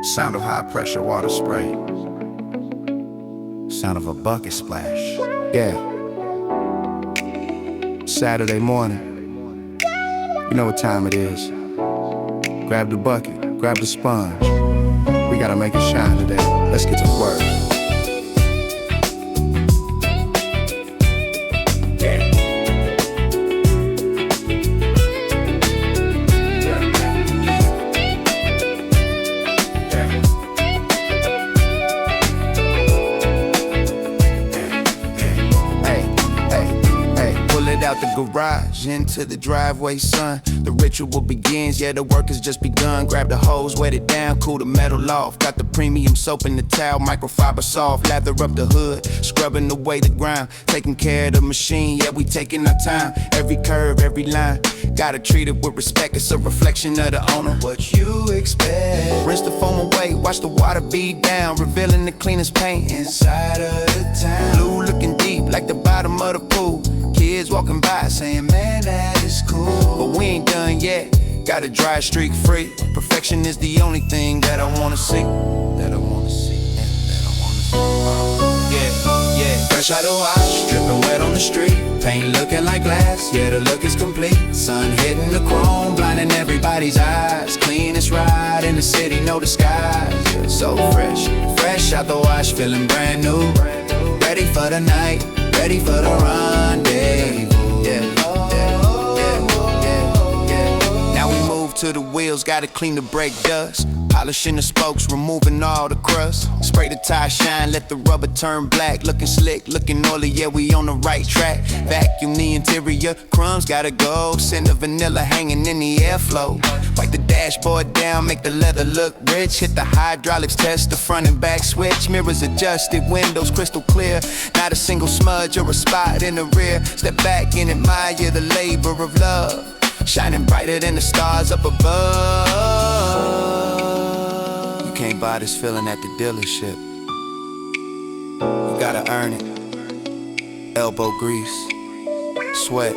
Sound of high pressure water spray. Sound of a bucket splash. Yeah. Saturday morning. You know what time it is. Grab the bucket, grab the sponge. We gotta make it shine today. Let's get to work. Out the garage into the driveway, son. The ritual begins, yeah, the work has just begun. Grab the hose, wet it down, cool the metal off. Got the premium soap in the towel, microfiber soft. Lather up the hood, scrubbing away the grime. Taking care of the machine, yeah, we taking our time. Every curve, every line, gotta treat it with respect. It's a reflection of the owner. What you expect? Rinse the foam away, watch the water bead down, revealing the cleanest paint inside of the town. Blue looking deep, like the bottom of the pool. Kids walking by saying, man, that is cool. But we ain't done yet, got a dry streak free. Perfection is the only thing that I wanna see. That I wanna see, that I wanna see. Yeah, fresh out the wash, dripping wet on the street. Paint looking like glass, yeah, the look is complete. Sun hitting the chrome, blinding everybody's eyes. Cleanest ride in the city, no disguise. Yeah, so fresh, fresh out the wash, feeling brand new. Ready for the night, ready for the rendezvous. Now we move to the wheels, gotta clean the brake dust. Polishing the spokes, removing all the crust. Spray the tire shine, let the rubber turn black. Looking slick, looking oily, yeah, we on the right track. Vacuum the interior, crumbs gotta go. Send the vanilla hanging in the airflow. Wipe the dashboard down, make the leather look rich. Hit the hydraulics, test the front and back switch. Mirrors adjusted, windows crystal clear. Not a single smudge or a spot in the rear. Step back and admire the labor of love, shining brighter than the stars up above. Can't buy this feeling at the dealership. You gotta earn it. Elbow grease, sweat,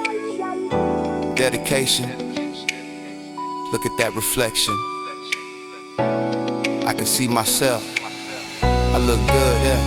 dedication. Look at that reflection. I can see myself. I look good, yeah.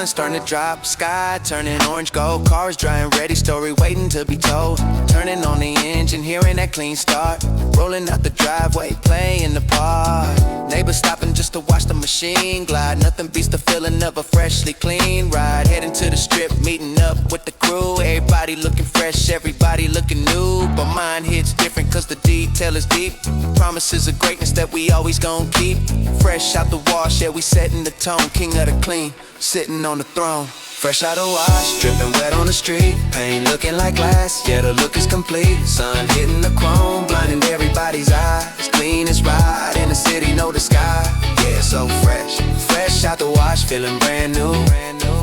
Starting to drop, sky turning orange gold. Cars drying ready, story waiting to be told. Turning on the engine, hearing that clean start. Rolling out the driveway, playing the part. Neighbors stopping just to watch the machine glide. Nothing beats the feeling of a freshly clean ride. Heading to the strip, meeting up with the crew. Everybody looking fresh, everybody looking new. But mine hits different cause the detail is deep. Promises of greatness that we always gon' keep. Fresh out the wash, yeah, we setting the tone. King of the clean, sitting on the throne. Fresh out the wash, dripping wet on the street. Paint looking like glass, yeah, the look is complete. Sun hitting the chrome, blinding everybody's eyes. Cleanest ride in the city, no disguise. Yeah, so fresh, fresh out the wash, feeling brand new.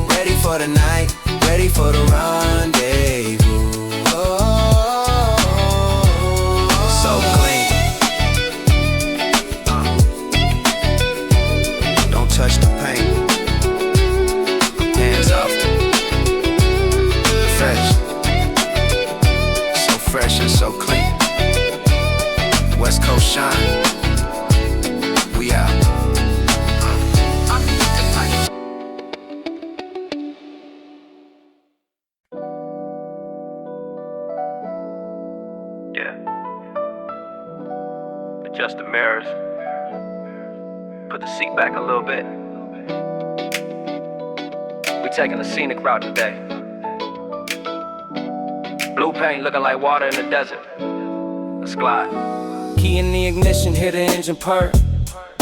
Ready for the night, ready for the rendezvous. So clean. Don't touch the paint. Hands up. Fresh. So fresh and so clean. West Coast shine. We out. Yeah. Adjust the mirrors. Put the seat back a little bit. We taking a scenic route today. Blue paint looking like water in the desert. Let's glide. Key in the ignition, hear the engine purr.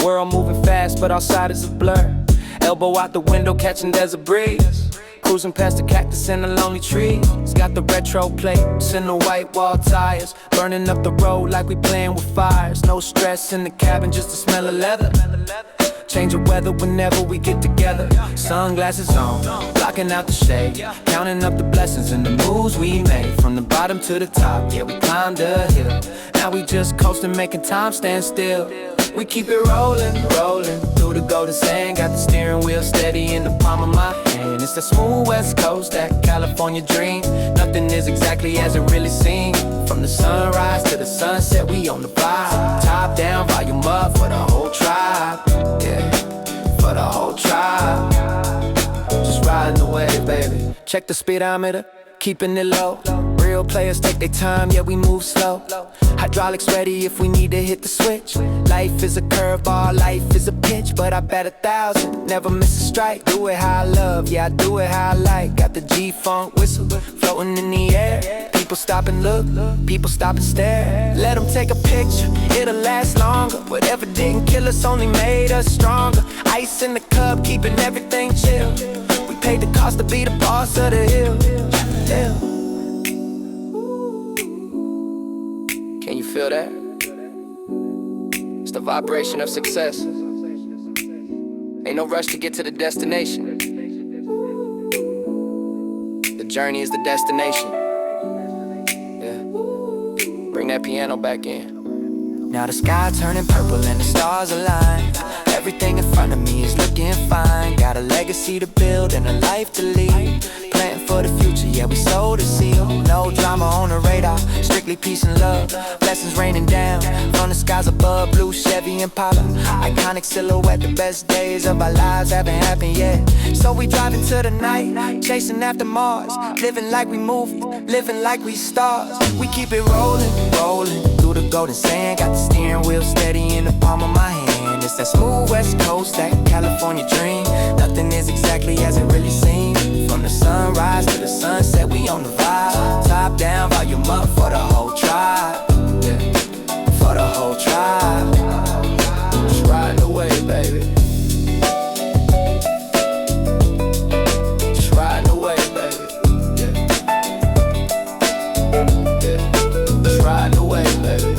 World moving fast, but outside is a blur. Elbow out the window, catching there's a breeze. Cruising past the cactus and the lonely trees. Got the retro plates and the white wall tires. Burning up the road like we playing with fires. No stress in the cabin, just the smell of leather. Change the weather whenever we get together. Sunglasses on, blocking out the shade, counting up the blessings and the moves we made. From the bottom to the top, yeah, we climbed the hill. Now we just coasting, making time stand still. We keep it rolling, rolling through the golden sand. Got the steering wheel steady in the palm of my hand. It's the smooth west coast, that California dream. Nothing is exactly as it really seems. From the sunrise to the sunset, we on the vibe. Top down, volume up for the whole tribe. Yeah, for the whole tribe. Just riding the wave, baby. Check the speedometer, keeping it low. Real players take their time, yeah, we move slow. Hydraulics ready if we need to hit the switch. Life is a curveball, life is a pitch, but I bet 1,000, never miss a strike. Do it how I love, yeah, I do it how I like. Got the G-funk whistle floating in the air. People stop and look, people stop and stare. Let them take a picture, it'll last longer. Whatever didn't kill us only made us stronger. Ice in the cup, keeping everything chill. We paid the cost to be the boss of the hill. Yeah. Can you feel that? It's the vibration of success. Ain't no rush to get to the destination. The journey is the destination. Yeah. Bring that piano back in. Now the sky turning purple and the stars align. Everything in front of me is looking fine. Got a legacy to build and a life to lead. Planting for the future, yeah, we sow the seed. No drama on the radar, strictly peace and love. Blessings raining down from the skies above. Blue Chevy Impala, iconic silhouette. The best days of our lives haven't happened yet. So we drive into the night, chasing after Mars. Living like we moving, living like we stars. We keep it rolling, rolling through the golden sand. Got the steering wheel steady in the palm of my hand. It's that smooth west coast, that California dream. Nothing is exactly as it really seems. From the sunrise to the sunset, we on the vibe. Top down, volume up for the whole tribe. Yeah, for the whole tribe. Just riding the wave, baby. Just riding the wave, baby. Yeah, yeah. Just riding the wave, baby.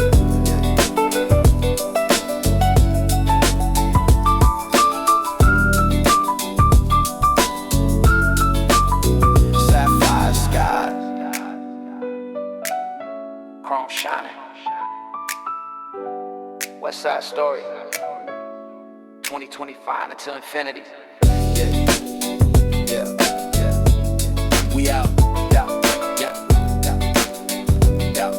Chrome shining. West Side Story. 2025 until infinity. Yeah, yeah, yeah. We out. Yeah, yeah, yeah, yeah,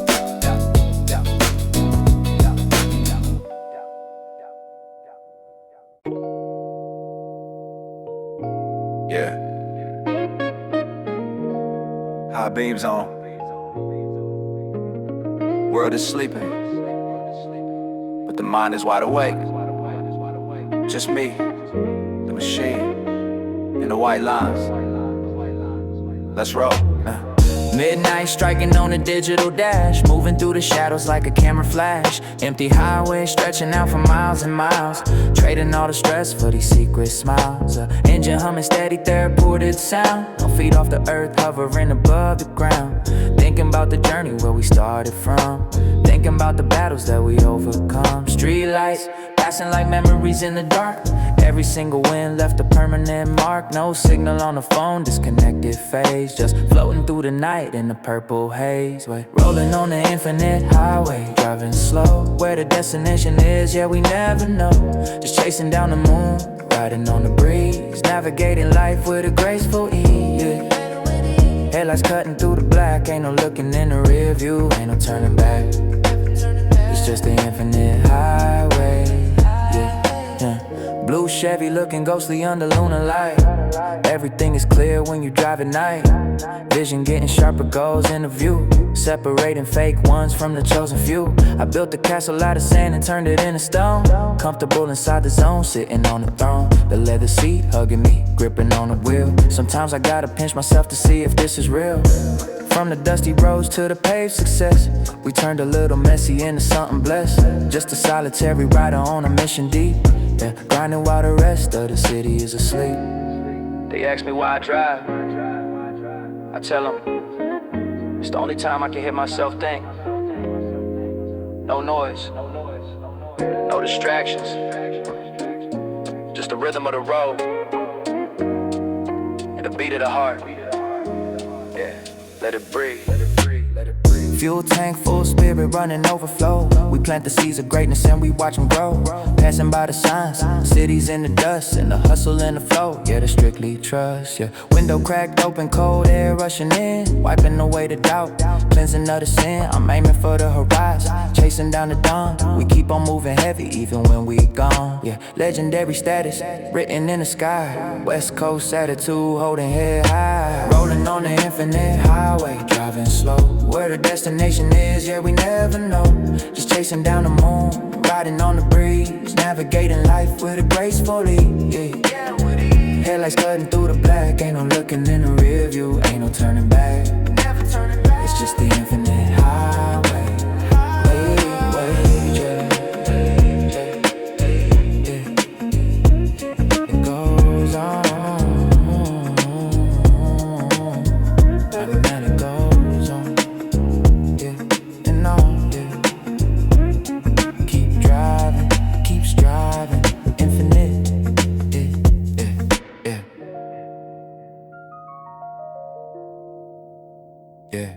yeah, yeah. High beams on. World is sleeping, but the mind is wide awake. Just me, the machine, and the white lines. Let's roll. Midnight striking on a digital dash, moving through the shadows like a camera flash. Empty highway stretching out for miles and miles, trading all the stress for these secret smiles. Engine humming steady, therapeutic sound. No feet off the earth, hovering above the ground. Thinking about the journey where we started from, thinking about the battles that we overcome. Street lights passing like memories in the dark. Every single win left a permanent mark. No signal on the phone, disconnected phase. Just floating through the night in the purple haze. Wait, rolling on the infinite highway, driving slow. Where the destination is, yeah, we never know. Just chasing down the moon, riding on the breeze, navigating life with a graceful ease. Yeah. Headlights cutting through the black, ain't no looking in the rear view, ain't no turning back. It's just the infinite highway. Yeah, yeah. Blue Chevy looking ghostly under lunar light. Everything is clear when you drive at night. Vision getting sharper, goes in the view, separating fake ones from the chosen few. I built a castle out of sand and turned it into stone. Comfortable inside the zone, sitting on the throne. The leather seat hugging me, gripping on the wheel. Sometimes I gotta pinch myself to see if this is real. From the dusty roads to the paved success, we turned a little messy into something blessed. Just a solitary rider on a mission deep, yeah, grinding while the rest of the city is asleep. They ask me why I drive, I tell them it's the only time I can hear myself think. No noise, no distractions, just the rhythm of the road and the beat of the heart. Yeah, let it breathe. Fuel tank full, spirit running overflow. We plant the seeds of greatness and we watch them grow. Passing by the signs, cities in the dust, and the hustle and the flow. Yeah, the strictly trust, yeah. Window cracked open, cold air rushing in, wiping away the doubt, cleansing of the sin. I'm aiming for the horizon, chasing down the dawn. We keep on moving heavy even when we gone. Yeah, legendary status written in the sky. West Coast attitude, holding head high. Rolling on the infinite highway, driving slow. Where the destination is, yeah, we never know. Just chasing down the moon, riding on the breeze, navigating life with a gracefully, yeah. Headlights cutting through the black, ain't no looking in the rear view, ain't no turning back. It's just the infinite highway. Yeah. It goes on. And it goes on. Yeah, and on, yeah. Keep driving, keep striving, infinite. Yeah.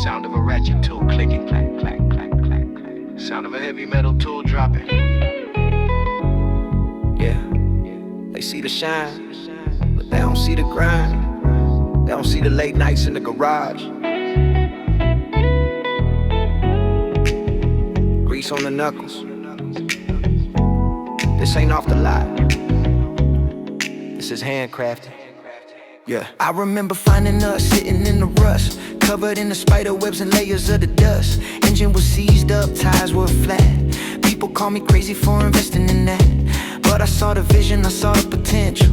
Sound of a ratchet tool clicking, clack, clack, clack, clack, clack. Sound of a heavy metal tool dropping. Yeah, they see the shine, but they don't see the grind. They don't see the late nights in the garage. Grease on the knuckles. This ain't off the lot. This is handcrafted. Yeah. I remember finding us sitting in the rust, covered in the spider webs and layers of the dust. Engine was seized up, tires were flat. People call me crazy for investing in that, but I saw the vision, I saw the potential.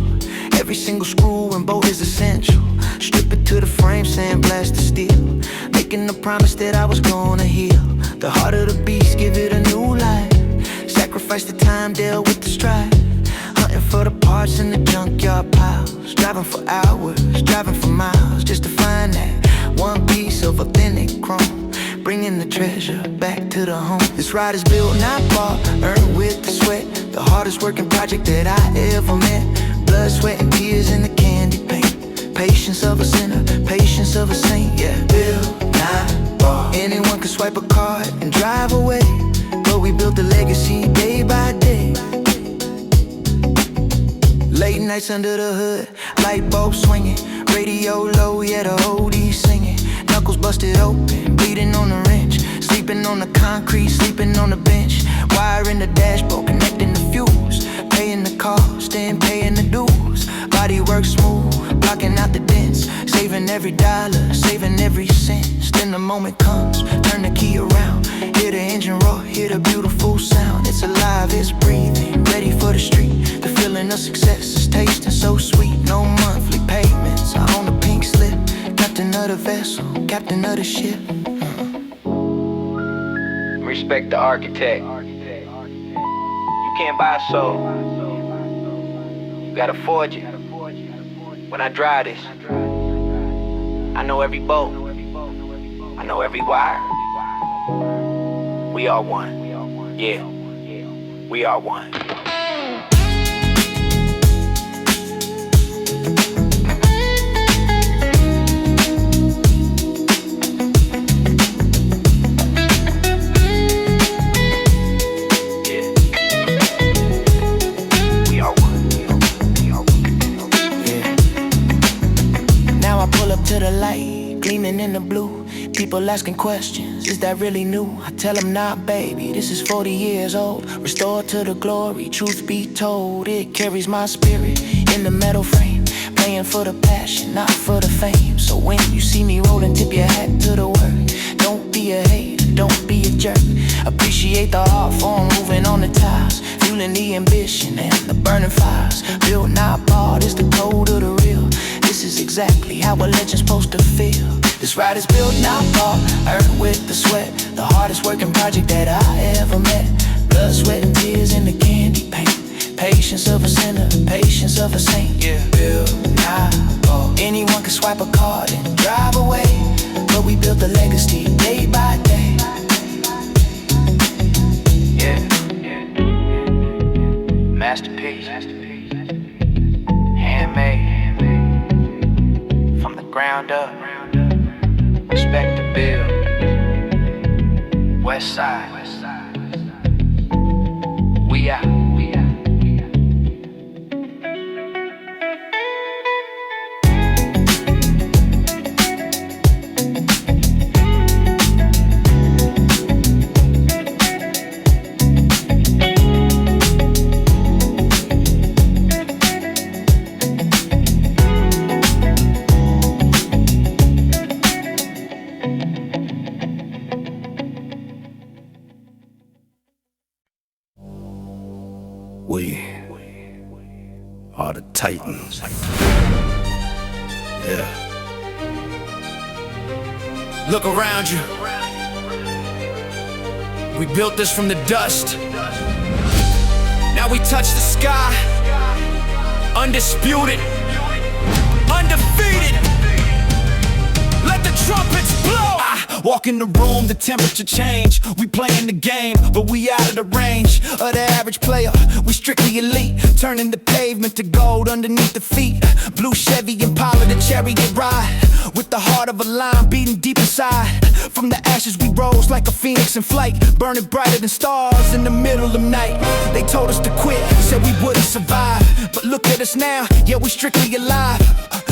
Every single screw and bolt is essential. Strip it to the frame, sandblast the steel, making the promise that I was gonna heal. The heart of the beast, give it a new life. Sacrifice the time, deal with the strife. Hunting for the parts in the junkyard piles, driving for hours, driving for miles, just to find that one piece of authentic chrome, bringing the treasure back to the home. This ride is built, not bought, earned with the sweat. The hardest working project that I ever met. Blood, sweat, and tears in the candy paint. Patience of a sinner, patience of a saint, yeah. Built, not bought. Anyone can swipe a card and drive away, but we built a legacy day by day. Late nights under the hood, light bulb swinging, radio low, yeah, the oldies singing. Knuckles busted open, bleeding on the wrench, sleeping on the concrete, sleeping on the bench. Wire in the dashboard, connecting the fuse, paying the cost and paying the dues. Body work smooth, blocking out the dents, saving every dollar, saving every cent. Then the moment comes, turn the key around, hear the engine roar, hear the beautiful sound. It's alive, it's breathing, ready for the street. The feeling of success is tasting so sweet. No monthly payments, I own a pink slip. Captain of the vessel, captain of the ship. Respect the architect. You can't buy a soul, you gotta forge it. When I drive this, I know every bolt, I know every wire. We are one, yeah, we are one. To the light, gleaming in the blue. People asking questions, is that really new? I tell them not, baby, this is 40 years old. Restored to the glory, truth be told, it carries my spirit in the metal frame. Playing for the passion, not for the fame. So when you see me rolling, tip your hat to the work. Don't be a hater, don't be a jerk. Appreciate the art form, moving on the tiles, fueling the ambition and the burning fires. Built, not bought, is the code of the real. This is exactly how a legend's supposed to feel. This ride is built, not bought, earned with the sweat. The hardest working project that I ever met. Blood, sweat, and tears in the candy paint. Patience of a sinner, patience of a saint. Yeah. Built, not bought. Anyone can swipe a card and drive away, but we built a legacy day by day. Yeah, yeah. Masterpiece. Handmade. From the ground up. Respect the bill. West side. We out. We are the Titans. Yeah. Look around you. We built this from the dust. Now we touch the sky. Undisputed. Undefeated. Let the trumpets blow. Walk in the room, the temperature change. We playing the game, but we out of the range of the average player. We strictly elite, turning the pavement to gold underneath the feet. Blue Chevy Impala, the chariot ride, with the heart of a lion beating deep inside. From the ashes we rose like a phoenix in flight, burning brighter than stars in the middle of night. They told us to quit, said we wouldn't survive, but look at us now, yeah, we strictly alive.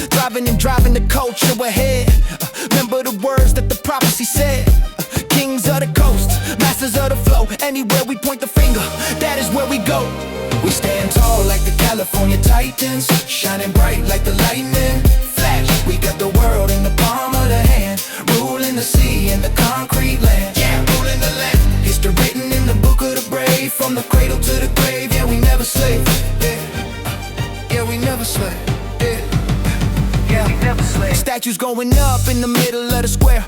Driving and driving the culture ahead. Remember the words that the prophecy said. Kings of the coast, masters of the flow. Anywhere we point the finger, that is where we go. We stand tall like the California Titans, shining bright like the lightning flash. We got the world in the palm of the hand, ruling the sea and the concrete land. Yeah, ruling the land. History written in the book of the brave, from the cradle to the grave. Yeah, we never slave. Yeah, we never slave. Statues going up in the middle of the square.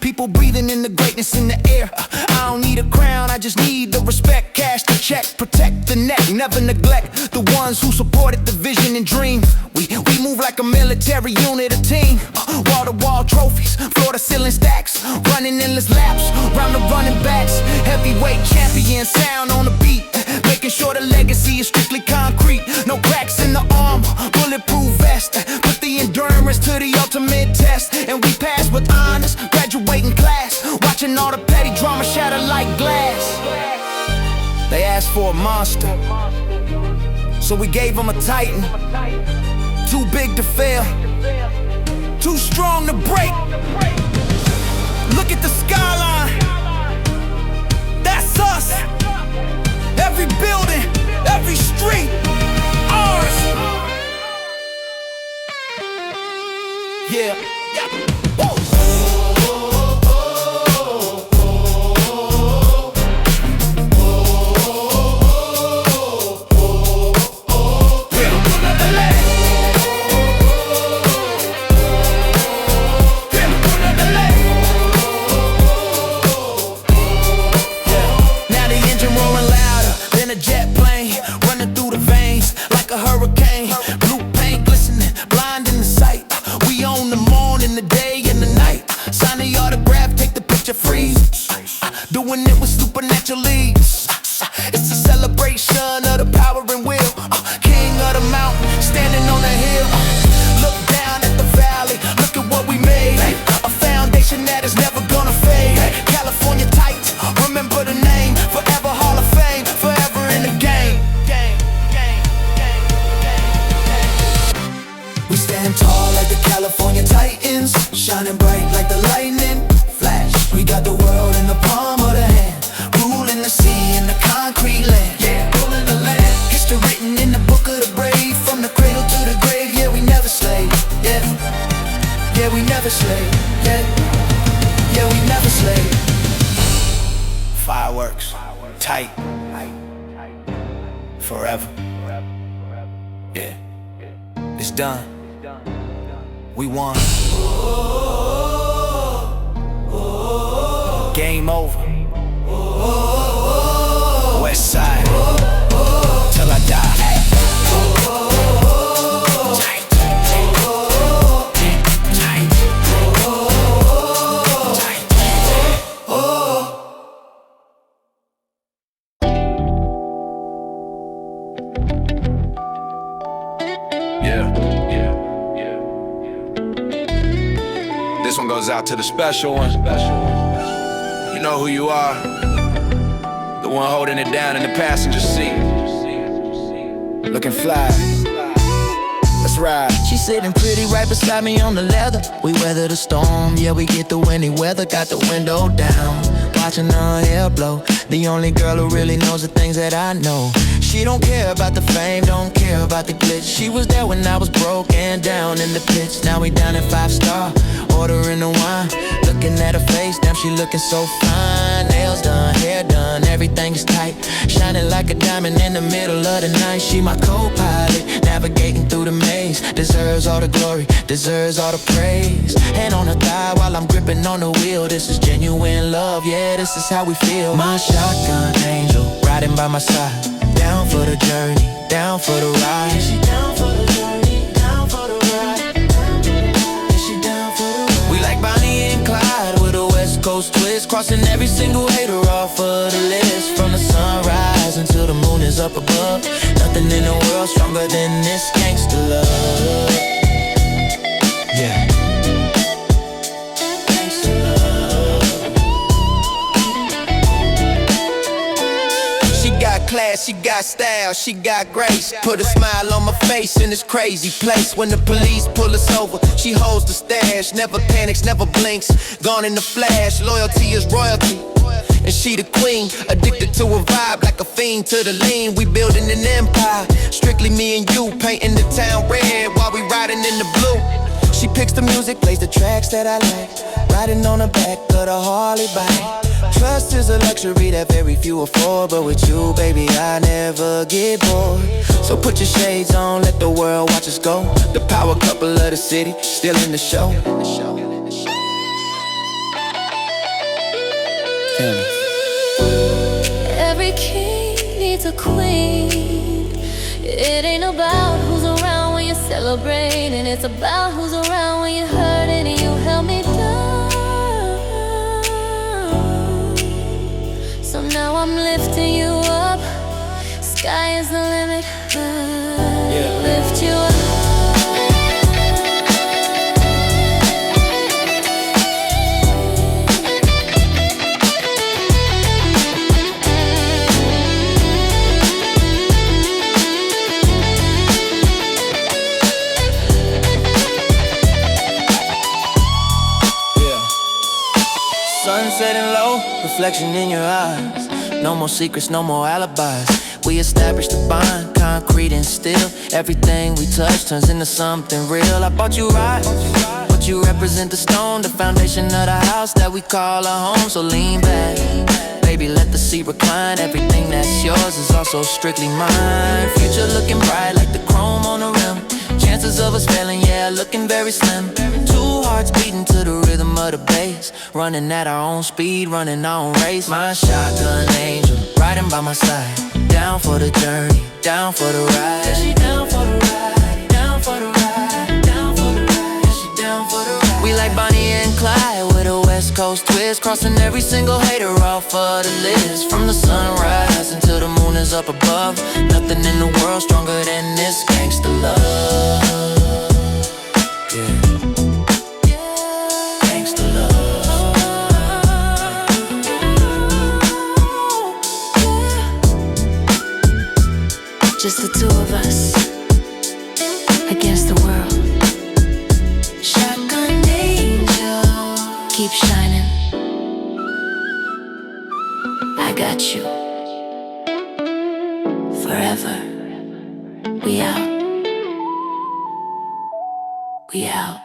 People breathing in the greatness in the air. I don't need a crown, I just need the respect. Cash the check, protect the neck, never neglect the ones who supported the vision and dream. We move like a military unit, a team. Wall-to-wall trophies, floor-to-ceiling stacks, running endless laps, round the running backs. Heavyweight champion, sound on the beat, making sure the legacy is strictly concrete. No cracks in the armor, bulletproof vest, put the endurance to the ultimate test. And we pass with honors, graduating class, watching all the petty drama shatter like glass. They asked for a monster, so we gave them a titan. Too big to fail, too strong to break. Look at the skyline, that's us. Every building, every street, ours. Yeah. Woo. Jet plane running through the veins like a hurricane. Blue paint glistening, blind in the sight. We own the morning, the day, and the night. Sign the autograph, take the picture, freeze. Doing it with supernatural leads. It's a celebration of the power and will. King of the mountain, standing on the hill. Look down at the valley, look at what we made. A foundation that is never gonna fade. California Titans, remember the name. Forever Hall of Fame, forever in the game. We stand tall like the California Titans, shining bright like the lightning flash. We got the world in the palm of the hand, ruling the sea and the concrete land. Yeah, ruling the land. History written in the book of the brave, from the cradle to the grave. Yeah, we never slave. Yeah, yeah, we never slave. Yeah, yeah, we never slave. Fireworks, tight, forever. Yeah, it's done. We won. Game over. West side. Yeah. This one goes out to the special one. You know who you are. The one holding it down in the passenger seat. Looking fly. Let's ride. She's sitting pretty right beside me on the leather. We weather the storm, yeah, we get the windy weather. Got the window down, watching her hair blow. The only girl who really knows the things that I know. She don't care about the fame, don't care about the glitz. She was there when I was broke and down in the pits. Now we down at 5-star, ordering the wine. Looking at her face, damn, she looking so fine. Nails done, hair done, everything is tight. Shining like a diamond in the middle of the night. She my co-pilot, navigating through the maze. Deserves all the glory, deserves all the praise. Hand on her thigh while I'm gripping on the wheel. This is genuine love, yeah, this is how we feel. My shotgun angel, riding by my side. Down for the journey, down for the ride. Is she down for the journey, down for the ride? Is she down for the ride? We like Bonnie and Clyde with a West Coast twist, crossing every single hater off of the list. From the sunrise until the moon is up above, nothing in the world stronger than this gangsta love. Yeah. Class, she got style, she got grace. Put a smile on my face in this crazy place. When the police pull us over, she holds the stash. Never panics, never blinks, gone in the flash. Loyalty is royalty, and she the queen. Addicted to a vibe like a fiend to the lean. We building an empire, strictly me and you. Painting the town red while we riding in the blue. She picks the music, plays the tracks that I like. Riding on the back of the Harley bike. Trust is a luxury that very few afford, but with you, baby, I never get bored. So put your shades on, let the world watch us go. The power couple of the city, still in the show. Every king needs a queen. It ain't about who's around when you're celebrating. It's about who's around when you're hurting and you held me down. So now I'm lifting you up. Sky is the limit. Lift you up. Sun setting low, reflection in your eyes. No more secrets, no more alibis. We established a bond, concrete and steel. Everything we touch turns into something real. I bought you right, but you represent the stone, the foundation of the house that we call our home. So lean back, baby, let the sea recline. Everything that's yours is also strictly mine. Future looking bright like the chrome on the rim. Chances of us failing, yeah, looking very slim. Two hearts beating to the rhythm of the bass. Running at our own speed, running our own race. My shotgun angel, riding by my side. Down for the journey, down for the ride. Is she down for the ride, down for the ride, down for the ride? Is she down for the ride? We like Bonnie and Clyde with a West Coast twist, crossing every single hater off of the list. From the sunrise until the moon is up above, nothing in the world stronger than this gangsta love. Yeah. Just the two of us against the world. Shotgun angel, keep shining. I got you forever. We out. We out.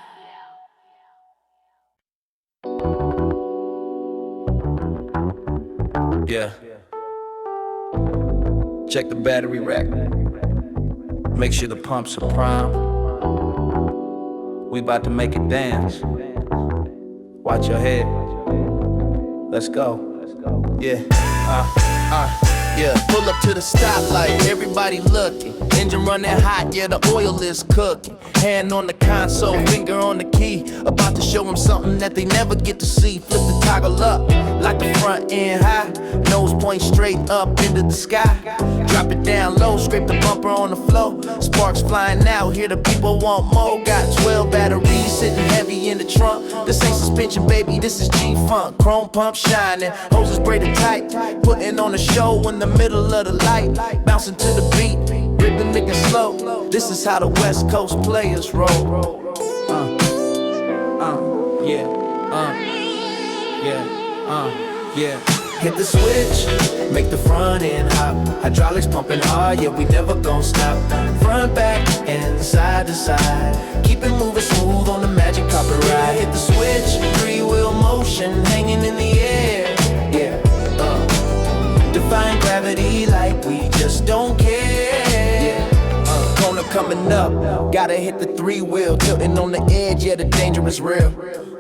Yeah. Check the battery rack. Make sure the pumps are prime. We about to make it dance. Watch your head. Let's go. Yeah. Yeah, pull up to the stoplight, everybody looking. Engine running hot, yeah, the oil is cooking. Hand on the console, finger on the key. About to show them something that they never get to see. Flip the toggle up, like the front end high. Nose point straight up into the sky. Drop it down low, scrape the bumper bumper on the floor. Sparks flying out, here the people want more. Got 12 batteries sitting heavy in the trunk. This ain't suspension, baby, this is G-Funk. Chrome pump shining, hoses braided tight. Putting on a show in the middle of the light. Bouncing to the beat, rhythmic and slow. This is how the West Coast players roll. Yeah. Hit the switch, make the front end hop. Hydraulics pumping hard, yeah, we never gon' stop. Front, back, and side to side. Keep it moving smooth on the magic carpet ride. Hit the switch, three-wheel motion, hanging in the air. Yeah, defying gravity like we just don't care. Corner coming up, gotta hit the three-wheel. Tilting on the edge, yeah, the danger is real.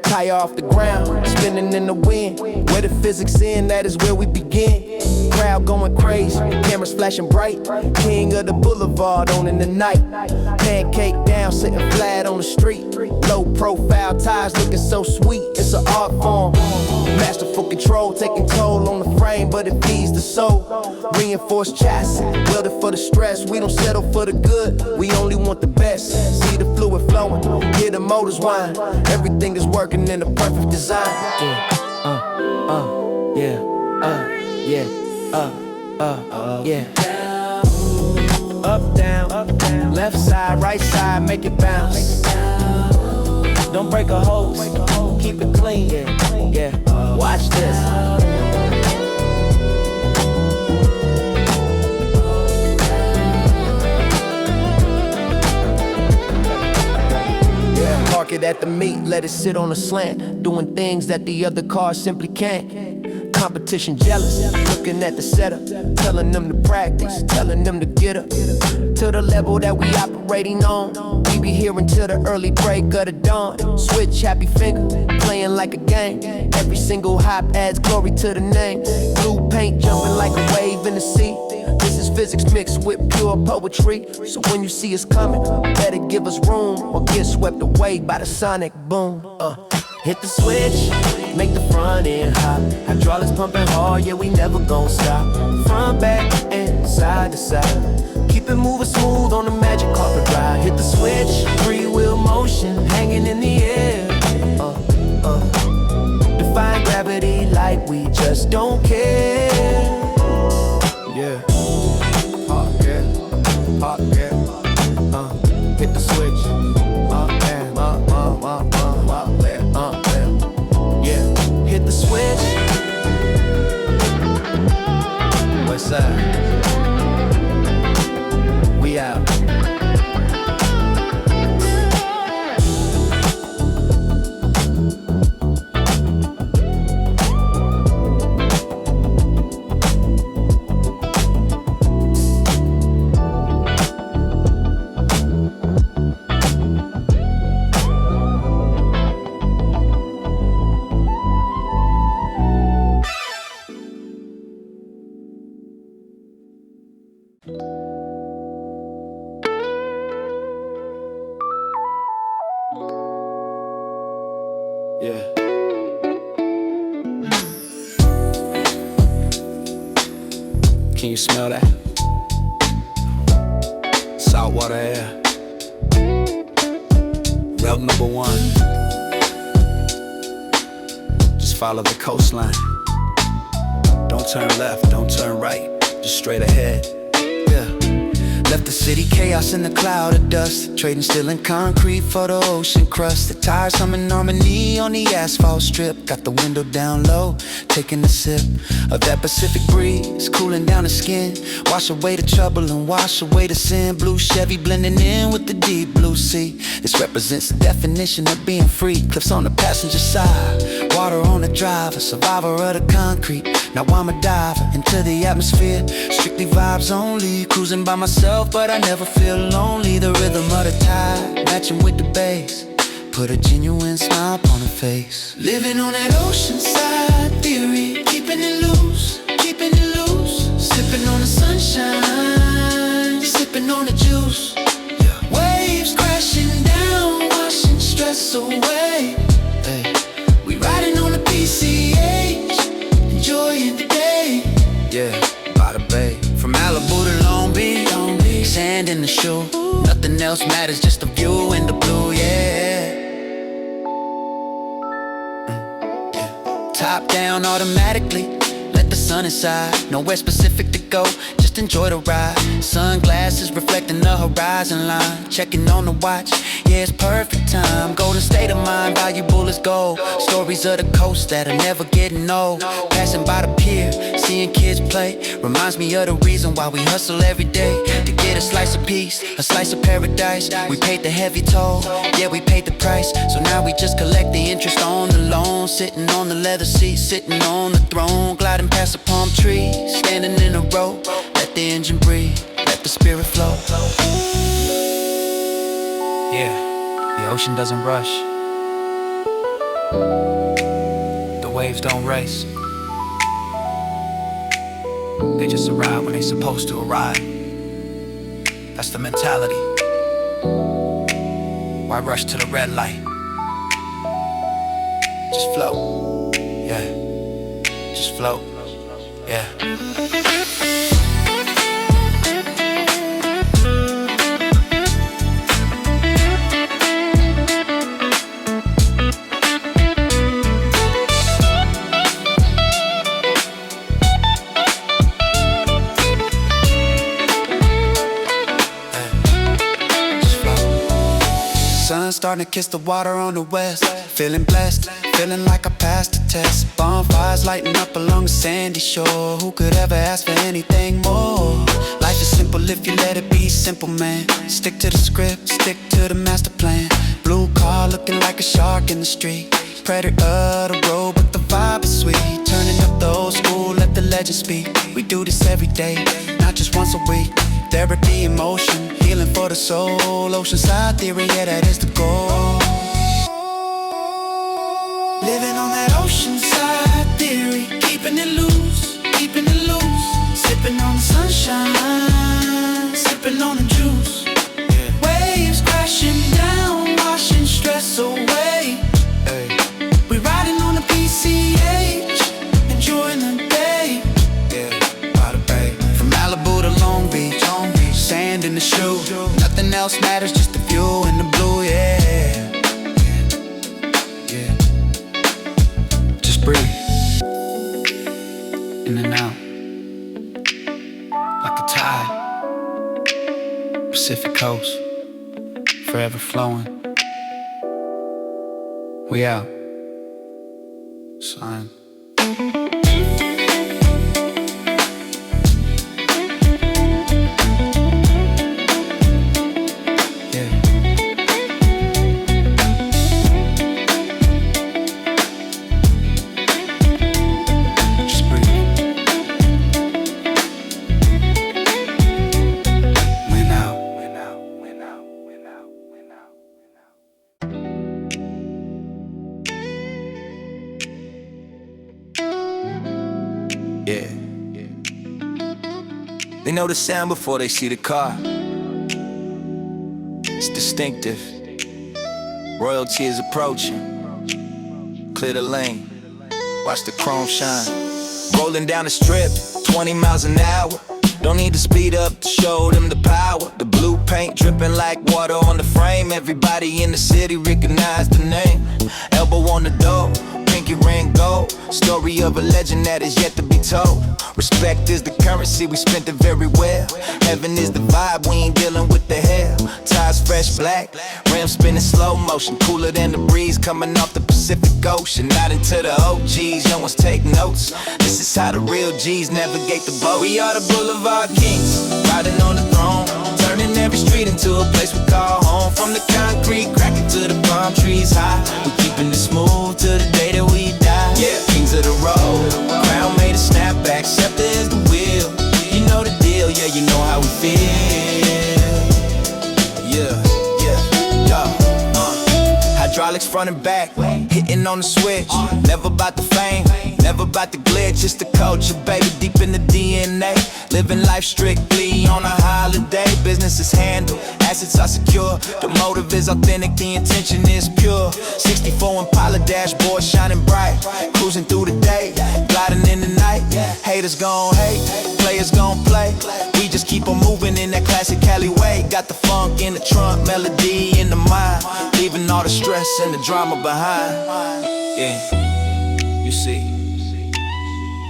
Tire off the ground, spinning in the wind. Where the physics in, that is where we begin. Crowd going crazy, cameras flashing bright. King of the boulevard on in the night. Pancake down, sitting flat on the street. Low profile tires looking so sweet, it's an art form. Masterful control, taking toll on the frame, but it feeds the soul. Reinforced chassis, welded for the stress. We don't settle for the good, we only want the best. See the fluid flowing, hear the motors whine. Everything is working in a perfect design. Yeah. Up, down, left side, right side, make it bounce. Don't break a hose, keep it clean. Yeah. Watch this. Park it at the meet, let it sit on a slant. Doing things that the other cars simply can't. Competition jealous, looking at the setup. Telling them to practice, telling them to get up to the level that we operating on. We be here until the early break of the dawn. Switch, happy finger, playing like a game. Every single hop adds glory to the name. Blue paint jumping like a wave in the sea. This is physics mixed with pure poetry. So when you see us coming, better give us room or get swept away by the sonic boom. Hit the switch, make the front end hop. Hydraulics pumping hard, yeah, we never gon' stop. Front, back, and side to side. Keep it moving smooth on the magic carpet ride. Hit the switch, three-wheel motion, hanging in the air. Defying gravity like we just don't care. Yeah. Pop, yeah. Hit the switch. Yeah. Hit the switch. West side. We out. Yeah. Can you smell that? Saltwater air. Route number 1. Just follow the coastline. Don't turn left, don't turn right, just straight ahead. Yeah. Left the city chaos in the cloud of dust. Trading steel and concrete for the ocean crust. The tires humming harmony on the asphalt strip. Got the window down low, taking a sip of that Pacific breeze, cooling down the skin. Wash away the trouble and wash away the sin. Blue Chevy blending in with the deep blue sea. This represents the definition of being free. Cliffs on the passenger side, water on the driver. Survivor of the concrete, now I'm a diver into the atmosphere. Strictly vibes only, cruising by myself, but I never feel lonely. The rhythm of the tide, matching with the bass, put a genuine smile on her face. Living on that oceanside theory, keeping it loose, keeping it loose. Sipping on the sunshine, sipping on the juice. Waves crashing down, washing stress away. Hey. We riding on the PCH, enjoying the day. Yeah, by the bay. From Malibu to Long Beach, sand in the shoe. Nothing else matters, just the view in the blue, yeah. Top down automatically, let the sun inside. Nowhere specific to go, just enjoy the ride. Sunglasses reflecting the horizon line. Checking on the watch, yeah, it's perfect time. Golden state of mind, valuable as gold. Stories of the coast that are never getting old. Passing by the pier, seeing kids play, reminds me of the reason why we hustle every day. To get a slice of peace, a slice of paradise. We paid the heavy toll, yeah, we paid the price. So now we just collect the interest on the loan. Sitting on the leather seat, sitting on the throne. Gliding past the palm trees, standing in a row. Let the engine breathe, let the spirit flow. Yeah, the ocean doesn't rush. The waves don't race. They just arrive when they're supposed to arrive. That's the mentality. Why rush to the red light? Just float, yeah. Just float, yeah. Sun starting to kiss the water on the west. Feeling blessed, feeling like I passed the test. Bonfires lighting up along the sandy shore. Who could ever ask for anything more? Life is simple if you let it be simple, man. Stick to the script, stick to the master plan. Blue car looking like a shark in the street. Predator of the road, but the vibe is sweet. Turning up the old school, let the legend speak. We do this every day, not just once a week. Therapy in motion, healing for the soul. Oceanside theory, yeah, that is the goal. Living on that oceanside theory, keeping it loose, keeping it loose. Sipping on the sunshine, sipping on the juice. Waves crashing down, washing stress away. We riding on the PCH, enjoying the day. By the bay, from Malibu to Long Beach, sand in the shoe. Nothing else matters, just the view in the blue, yeah. Just breathe, in and out, like a tide. Pacific coast, forever flowing. We out, son. They know the sound before they see the car. It's distinctive. Royalty is approaching. Clear the lane, watch the chrome shine. Rolling down the strip, 20 miles an hour. Don't need to speed up to show them the power. The blue paint dripping like water on the frame. Everybody in the city recognize the name. Elbow on the door, pinky ring gold. Story of a legend that is yet to be told. Respect is the currency, we spent it very well. Heaven is the vibe, we ain't dealing with the hell. Tires fresh black, rims spinning slow motion. Cooler than the breeze coming off the Pacific Ocean. Not into the OGs, young ones take notes. This is how the real G's navigate the boat. We are the Boulevard Kings, riding on the throne. Turning every street into a place we call home. From the concrete cracking to the palm trees high. We keeping it smooth till the day that we die. Yeah, kings of the road, crown made of snapback. Scepter is the wheel, you know the deal. Yeah, you know how we feel. Yeah, hydraulics front and back, hitting on the switch. Never about the fame, never about the glitch. It's the culture, baby, deep in the DNA. Living life strictly on a holiday. Business is handled, assets are secure. The motive is authentic, the intention is pure. 64 Impala dashboard shining bright. Cruising through the day, gliding in the night. Haters gon' hate, players gon' play. We just keep on moving in that classic Cali way. Got the funk in the trunk, melody in the mind, leaving all the stress and the drama behind. Yeah, you see,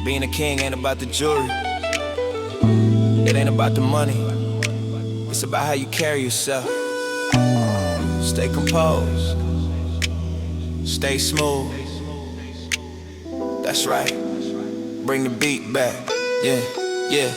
being a king ain't about the jewelry, it ain't about the money, it's about how you carry yourself. Stay composed, stay smooth. That's right, bring the beat back. Yeah, yeah.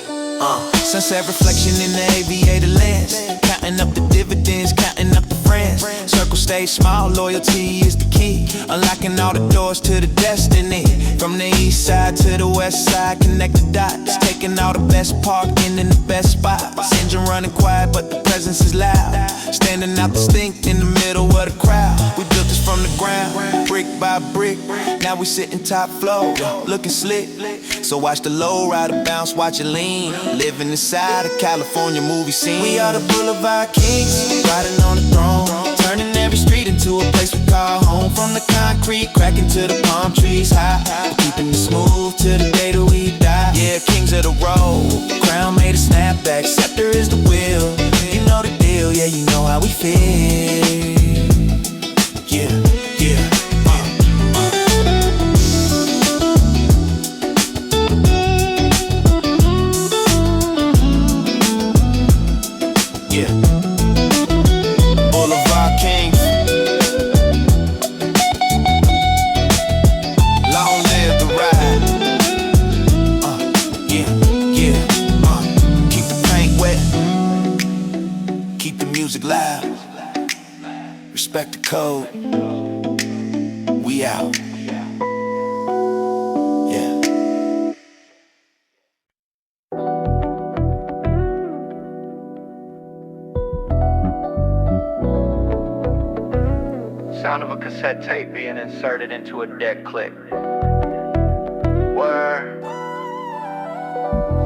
Sunset reflection in the aviator lens, counting up the dividends, counting up the friends. Circle stay small, loyalty is the key, unlocking all the doors to the destiny. From the east side to the west side, connect the dots, taking all the best parking in the best spots. Engine running quiet, but the presence is loud, standing out distinct in the middle of the crowd. We built this from the ground, brick by brick. Now we sitting top floor, looking slick. So watch the low rider bounce, watch it lean. Living inside a California movie scene. We are the Boulevard Kings, riding on the throne, turning every street into a place we call home. From the concrete cracking to the palm trees high, keeping it smooth till the day that we die. Yeah, kings of the road, crown made a snapback, scepter is the wheel. You know the deal, yeah, you know how we feel. Yeah, yeah. Loud, respect the code, we out. Yeah. Sound of a cassette tape being inserted into a deck click. Word.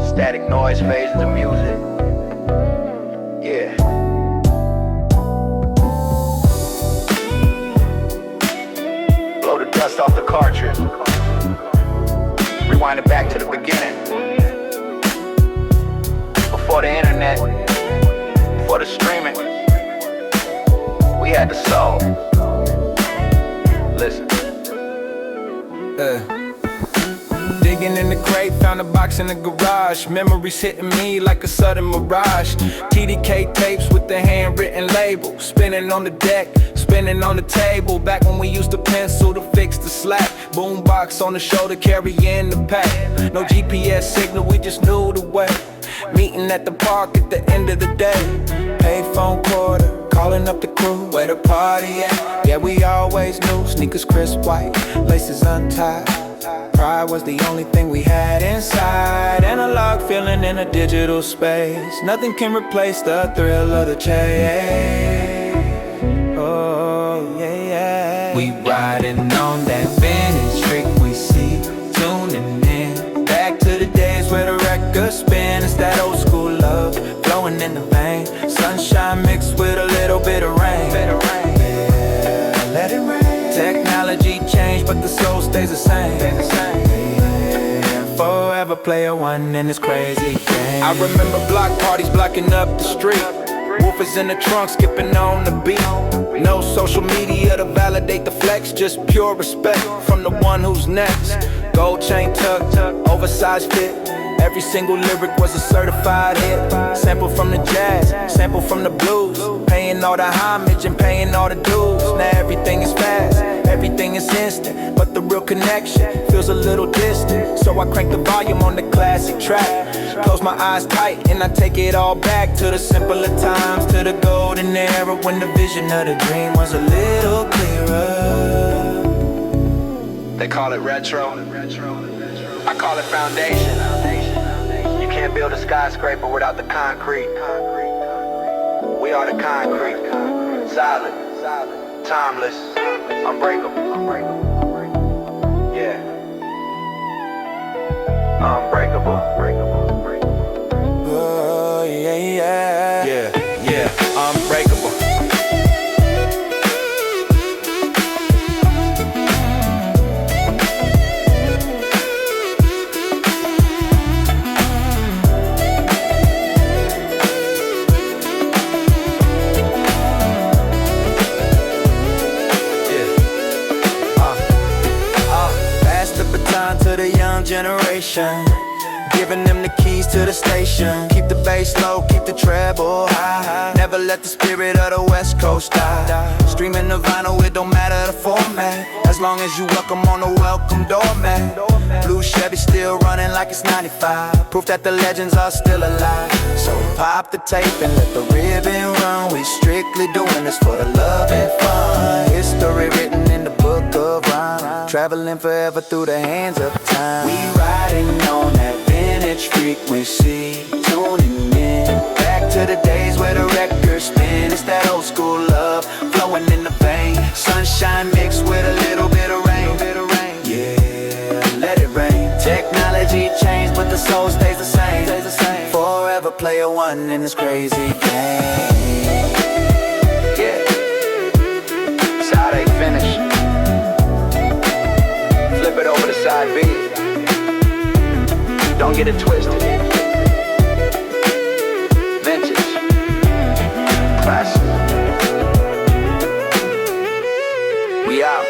Static noise fades to music. Yeah. Dust off the cartridge. Rewind it back to the beginning. Before the internet, before the streaming, we had the soul. Listen. Digging in the crate, found a box in the garage. Memories hitting me like a sudden mirage. TDK tapes with the handwritten label, spinning on the deck, spinning on the table. Back when we used to pencil to fix the slack. Boombox on the shoulder, carrying the pack. No GPS signal, we just knew the way. Meeting at the park at the end of the day. Payphone quarter, calling up the crew, where the party at? Yeah, we always knew, sneakers crisp white, laces untied. Pride was the only thing we had inside. Analog feeling in a digital space. Nothing can replace the thrill of the chase. Oh, yeah, yeah. We riding on that vintage trick we see, tuning in back to the days where the record spin. It's that old school love flowing in the vein. Sunshine mixed with a little bit of rain. Yeah, let it rain. Technology changed, but the soul stays the same. Yeah, forever player one in this crazy game. I remember block parties blocking up the street. Woofers in the trunk, skipping on the beat. No social media to validate the flex, just pure respect from the one who's next. Gold chain tucked, oversized fit. Every single lyric was a certified hit. Sample from the jazz, sample from the blues. Paying all the homage and paying all the dues. Now everything is fast, everything is instant, but the real connection feels a little distant. So I crank the volume on the classic track. Close my eyes tight and I take it all back to the simpler times, to the golden era when the vision of the dream was a little clearer. They call it retro. I call it foundation. You can't build a skyscraper without the concrete. We are the concrete. Solid, timeless, unbreakable. Yeah. Unbreakable. Oh, yeah, yeah. Yeah, unbreakable. generation. Giving them the keys to the station. Keep the bass low, keep the treble high. Never let the spirit of the West Coast die. Streaming the vinyl, it don't matter the format, as long as you welcome on the welcome doormat. Blue Chevy still running like it's 95. Proof that the legends are still alive. So pop the tape and let the ribbon run. We strictly doing this for the love and fun. History written in the book of rhyme, traveling forever through the hands of time. We riding on that vintage frequency, tuning in back to the days where the records spin. It's that old school love flowing in the vein. Sunshine mixed with a little bit of rain. Yeah, let it rain. Technology changed, but the soul stays the same. Forever player one in this crazy game. Yeah, that's how they finish. Flip it over to side B. Don't get it twisted. Vintage. Classic. We out.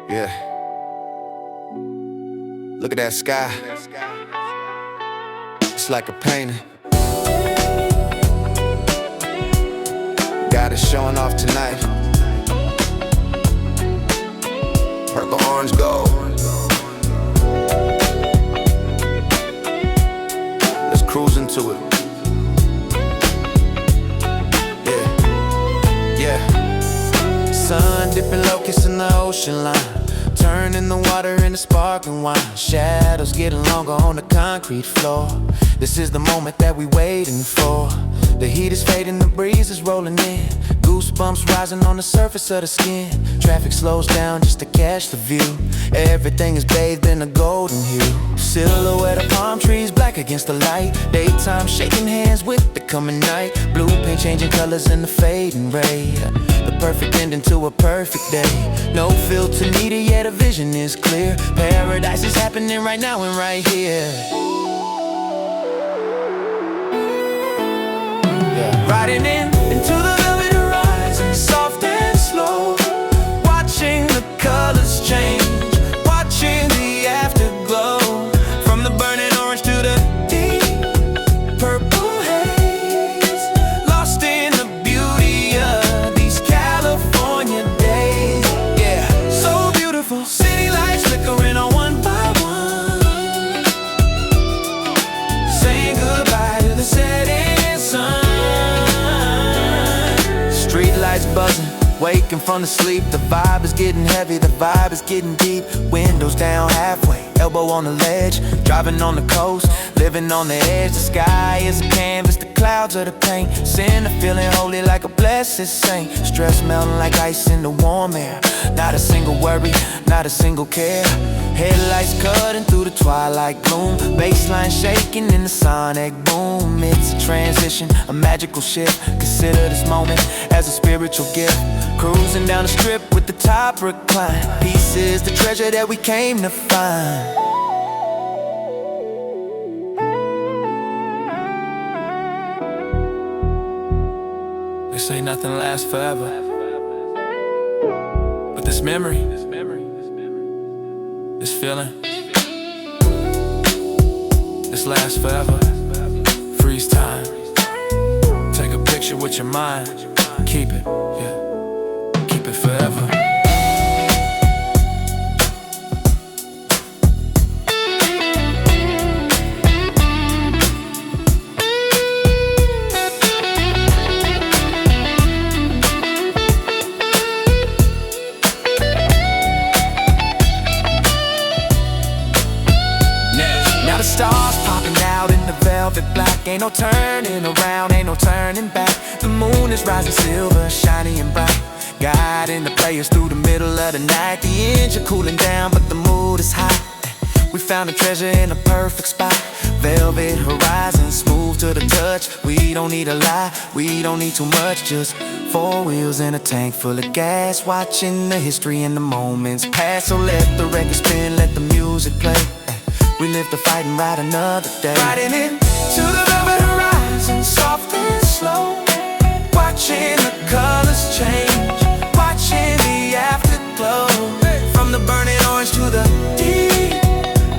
Yeah. Look at that sky. It's like a painting. God is showing off tonight. Purple, orange, gold. Let's cruise into it. Yeah. Sun dipping locusts in the ocean line, turning the water into sparkling wine. Shadows getting longer on the concrete floor. This is the moment that we waiting for. The heat is fading, the breeze is rolling in. Goosebumps rising on the surface of the skin. Traffic slows down just to catch the view. Everything is bathed in a golden hue. Silhouette of palm trees, black against the light. Daytime shaking hands with the coming night. Blue paint changing colors in the fading ray. The perfect ending to a perfect day. No filter needed, yet a vision is clear. Paradise is happening right now and right here. Riding into the velvet horizon, soft and slow. Watching the colors change, watching the afterglow. From the burning orange to the deep purple haze. Lost in the beauty of these California days. Yeah, so beautiful. City lights flickering on one by one, saying goodbye to the setting sun. Street lights buzzing, waking from the sleep. The vibe is getting heavy, the vibe is getting deep. Windows down halfway, elbow on the ledge. Driving on the coast, living on the edge. The sky is a canvas, the clouds are the paint. Sinner feeling holy like a blessed saint. Stress melting like ice in the warm air. Not a single worry, not a single care. Headlights cutting through the twilight gloom. Bassline shaking in the sonic boom. It's a transition, a magical shift. Consider this moment as a spiritual gift. Cruising down the strip with the top reclined. Peace is the treasure that we came to find. They say nothing lasts forever, but this memory, this feeling, this lasts forever. Freeze time. Take a picture with your mind. Keep it, yeah. Keep it forever. stars popping out in the velvet black. Ain't no turning around, ain't no turning back. The moon is rising silver, shiny and bright, guiding the players through the middle of the night. The engine cooling down, but the mood is hot. We found a treasure in a perfect spot. Velvet horizon, smooth to the touch. We don't need a lot, we don't need too much. Just 4 wheels and a tank full of gas, watching the history and the moments pass. So let the record spin, let the music play. We live to fight and ride another day. Riding into the velvet horizon, soft and slow, watching the colors change, watching the afterglow. From the burning orange to the deep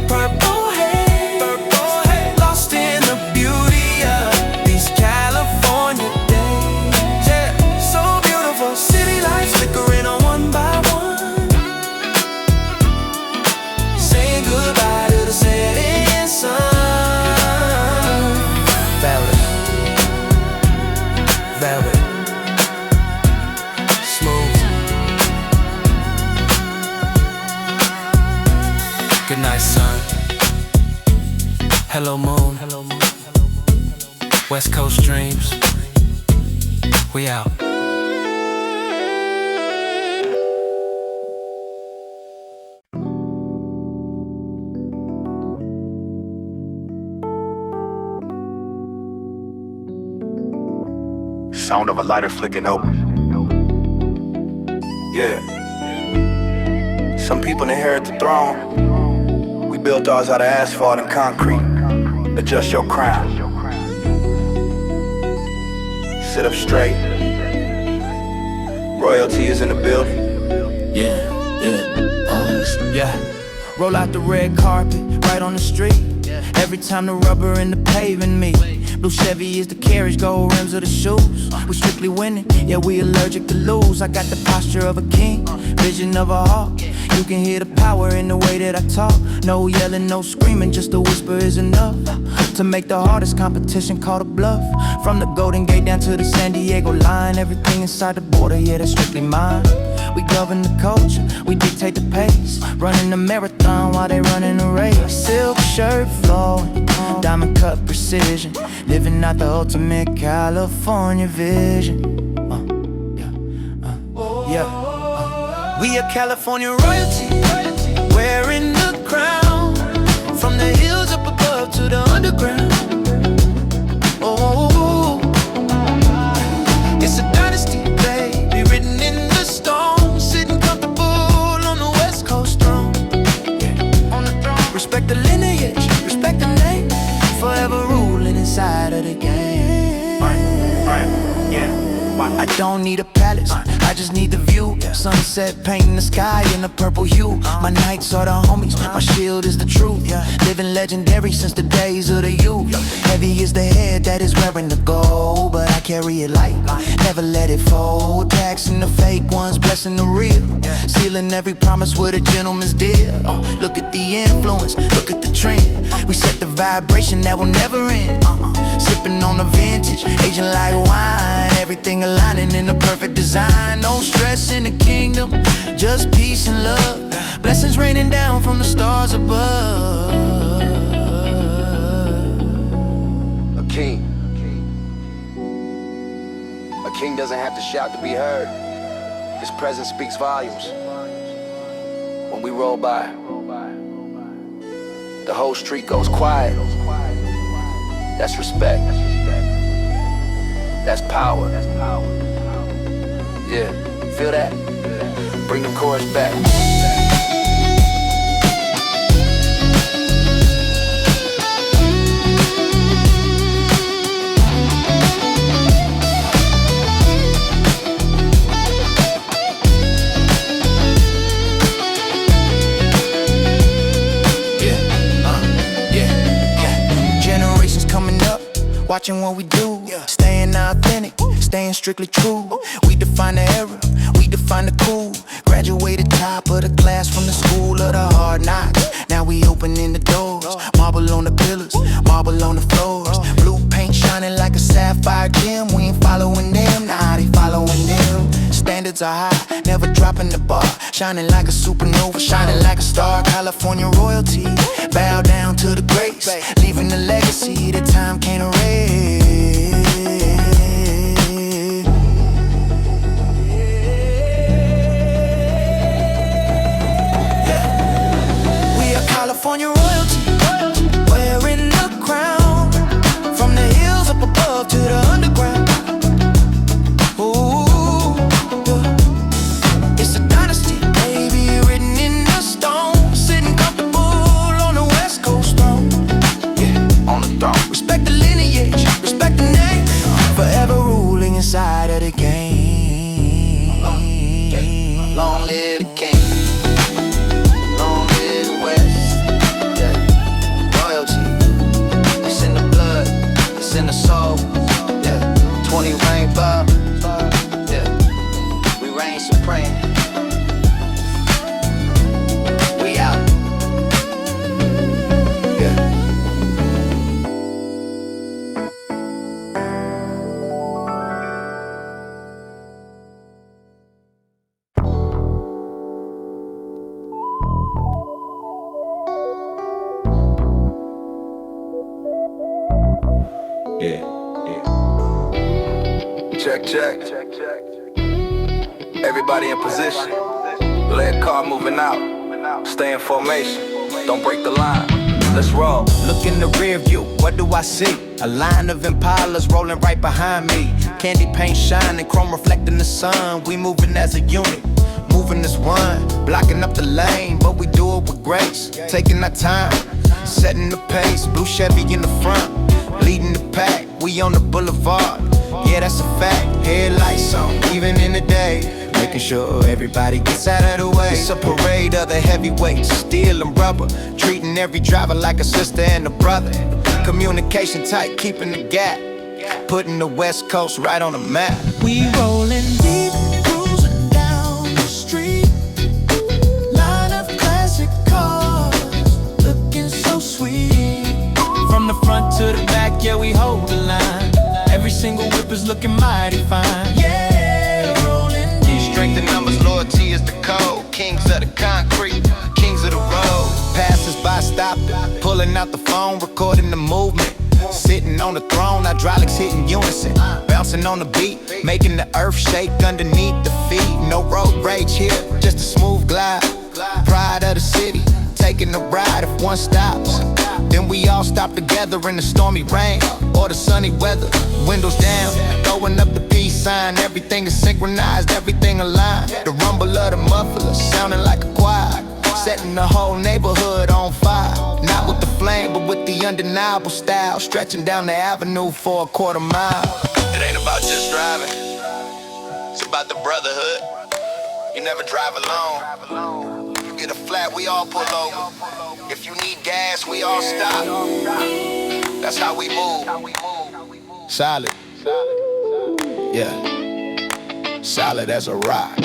purple haze, lost in the beauty of these California days. Yeah, so beautiful, city lights flickering on one by one, saying goodbye to the setting sun. Velvet, velvet, smooth. Good night, sun. Hello, moon. West Coast dreams. We out. Sound of a lighter flicking open. Yeah. Some people inherit the throne. We built ours out of asphalt and concrete. Adjust your crown. Sit up straight. Royalty is in the building. Yeah, roll out the red carpet, right on the street. Every time the rubber in the pavement meet. Blue Chevy is the carriage, gold rims are the shoes. We strictly winning, yeah, we allergic to lose. I got the posture of a king, vision of a hawk. You can hear the power in the way that I talk. No yelling, no screaming, just a whisper is enough to make the hardest competition call a bluff. From the Golden Gate down to the San Diego line, everything inside the border, yeah, that's strictly mine. We govern the culture, we dictate the pace, running the marathon while they running the race. Silk shirt flowing, diamond cut precision, living out the ultimate California vision. We are California royalty, wearing the crown, from the hills up above to the underground. Oh, it's a dynasty, baby, written in the stone, sitting comfortable on the West Coast throne. On the throne, respect the lineage, respect the name, forever ruling inside of the game. I don't need a palace, I just need the view. Sunset painting the sky in a purple hue. My nights are the homies, my shield is the truth. Living legendary since the days of the youth. Heavy is the head that is wearing the gold, but I carry it light, never let it fold. Taxing the fake ones, blessing the real, sealing every promise with a gentleman's deal. Look at the influence, look at the trend. We set the vibration that will never end. Sipping on the vintage, aging like wine, everything aligning in the perfect design. No stress in the kingdom, just peace and love. Blessings raining down from the stars above. A king doesn't have to shout to be heard. His presence speaks volumes. When we roll by, the whole street goes quiet. That's respect. That's power. Yeah, feel that? Bring the chorus back. Generations coming up, watching what we do, staying authentic, staying strictly true. We define the era, we define the cool. Graduated top of the class from the school of the hard knocks. Now we opening the doors, marble on the pillars, marble on the floors. Blue paint shining like a sapphire gem. We ain't following them, nah, they following them. Standards are high, never dropping the bar. Shining like a supernova, shining like a star. California royalty, bow down to the grace. California royalty, wearing the crown. From the hills up above to the underground. Ooh, yeah. It's a dynasty, baby, written in the stone. Sitting comfortable on the West Coast throne. Yeah, on the throne. Respect the lineage, respect the name. Forever ruling inside of the game. Long live the king. Long live the West. Yeah. Royalty. It's in the blood. It's in the soul. Yeah. 20 rainbow. Yeah. We reign supreme. We out. Yeah. Yeah, yeah. Check, check. Everybody in position. Leg car moving out. Stay in formation. Don't break the line. Let's roll. Look in the rear view, what do I see? A line of Impalas rolling right behind me. Candy paint shining, chrome reflecting the sun. We moving as a unit, moving as one. Blocking up the lane, but we do it with grace. Taking our time, setting the pace. Blue Chevy in the front, leading the pack. We on the boulevard, yeah, that's a fact. Headlights on, even in the day. Making sure everybody gets out of the way. It's a parade of the heavyweights, steel and rubber. Treating every driver like a sister and a brother. Communication tight, keeping the gap. Putting the West Coast right on the map. We rolling deep, cruising down the street. Line of classic cars, looking so sweet. From the front to the back, yeah, we hold the line. Every single whip is looking mighty fine. Yeah, rolling deep. Strength in numbers, loyalty is the code. Kings of the concrete, kings of the road. Passers by stopping, pulling out the phone, recording the movement. Sitting on the throne, hydraulics hitting unison. Bouncing on the beat, making the earth shake underneath the feet. No road rage here, just a smooth glide. Pride of the city, taking a ride. If one stops, then we all stop together in the stormy rain or the sunny weather. Windows down, throwing up the peace sign. Everything is synchronized, everything aligned. The rumble of the mufflers sounding like a choir, setting the whole neighborhood on fire. Not with the flame, but with the undeniable style. Stretching down the avenue for a quarter mile. It ain't about just driving. It's about the brotherhood. You never drive alone. You get a flat, we all pull over. If you need gas, we all stop. That's how we move. Solid, yeah, solid as a rock.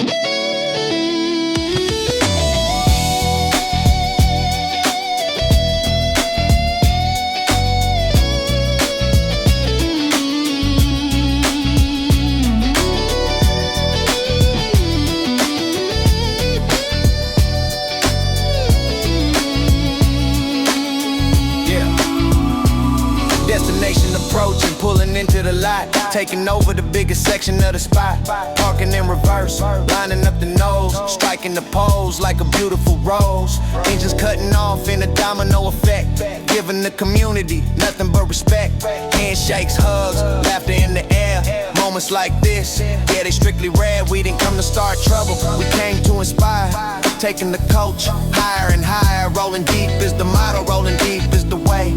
Destination approaching, pulling into the lot. Taking over the biggest section of the spot. Parking in reverse, lining up the nose. Striking the pose like a beautiful rose. Engines cutting off in a domino effect. Giving the community nothing but respect. Handshakes, hugs, laughter in the air. Moments like this, yeah, they strictly rare. We didn't come to start trouble, we came to inspire. Taking the coach higher and higher. Rolling deep is the motto, rolling deep is the way.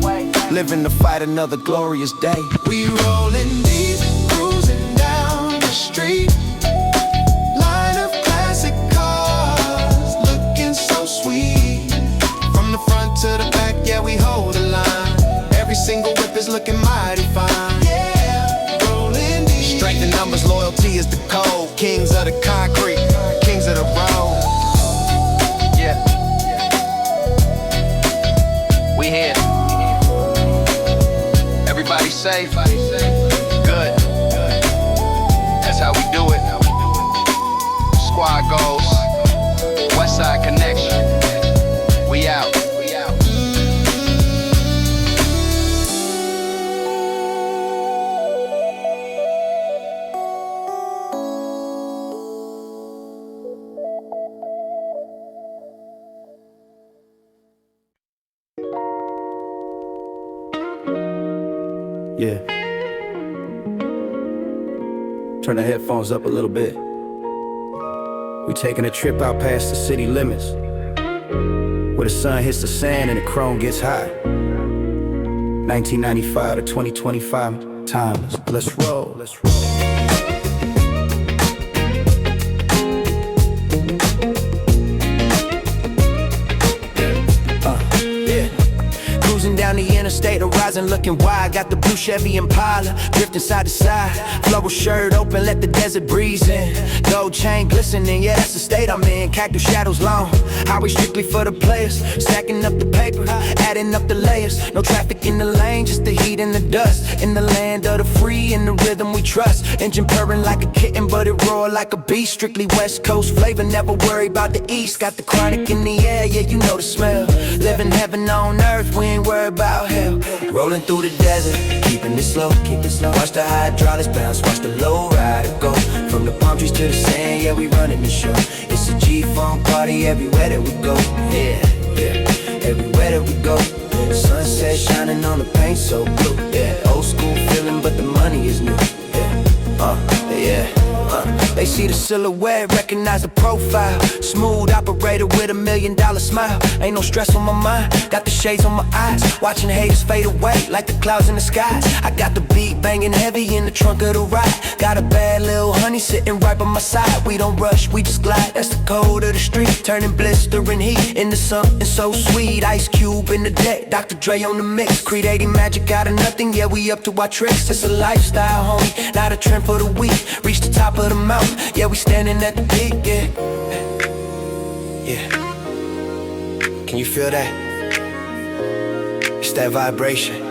Living to fight another glorious day. We rolling deep, cruising down the street. Line of classic cars, looking so sweet. From the front to the back, yeah, we hold the line. Every single whip is looking mighty fine. Yeah, rolling deep. Strength in numbers, loyalty is the code. Kings of the concrete, kings of the road. Yeah. We here. Everybody safe. Good. That's how we do it. Squad goals. Westside Connection. We out. Yeah. Turn the headphones up a little bit. We taking a trip out past the city limits, where the sun hits the sand and the chrome gets high. 1995 to 2025 timeless. Let's roll, let's roll. Down the interstate, horizon looking wide. Got the blue Chevy Impala, drifting side to side. Floral shirt open, let the desert breeze in. Gold chain glistening, yeah, that's the state I'm in. Cactus shadows long, highway strictly for the players. Stacking up the paper, adding up the layers. No traffic in the lane, just the heat and the dust. In the land of the free, in the rhythm we trust. Engine purring like a kitten, but it roar like a beast. Strictly West Coast flavor, never worry about the East. Got the chronic in the air, yeah, you know the smell. Living heaven on earth, we ain't worried about hell. Rolling through the desert, keeping it slow, keep it slow. Watch the hydraulics bounce, watch the low rider go. From the palm trees to the sand, yeah, we running the show. It's a G-funk party everywhere that we go. Yeah, yeah, everywhere that we go. Sunset shining on the paint so blue. Yeah, old school feeling, but the money is new. Yeah, they see the silhouette, recognize the profile. Smooth operator with $1 million smile. Ain't no stress on my mind, got the shades on my eyes. Watching haters fade away like the clouds in the skies. I got the beat banging heavy in the trunk of the ride. Got a bad little honey sitting right by my side. We don't rush, we just glide, that's the code of the street. Turning blistering heat into something so sweet. Ice Cube in the deck, Dr. Dre on the mix. Creating magic out of nothing, yeah, we up to our tricks. It's a lifestyle, homie, not a trend for the week. Reach the top of the mountain, yeah, we standing at the peak, yeah. Yeah. Can you feel that? It's that vibration.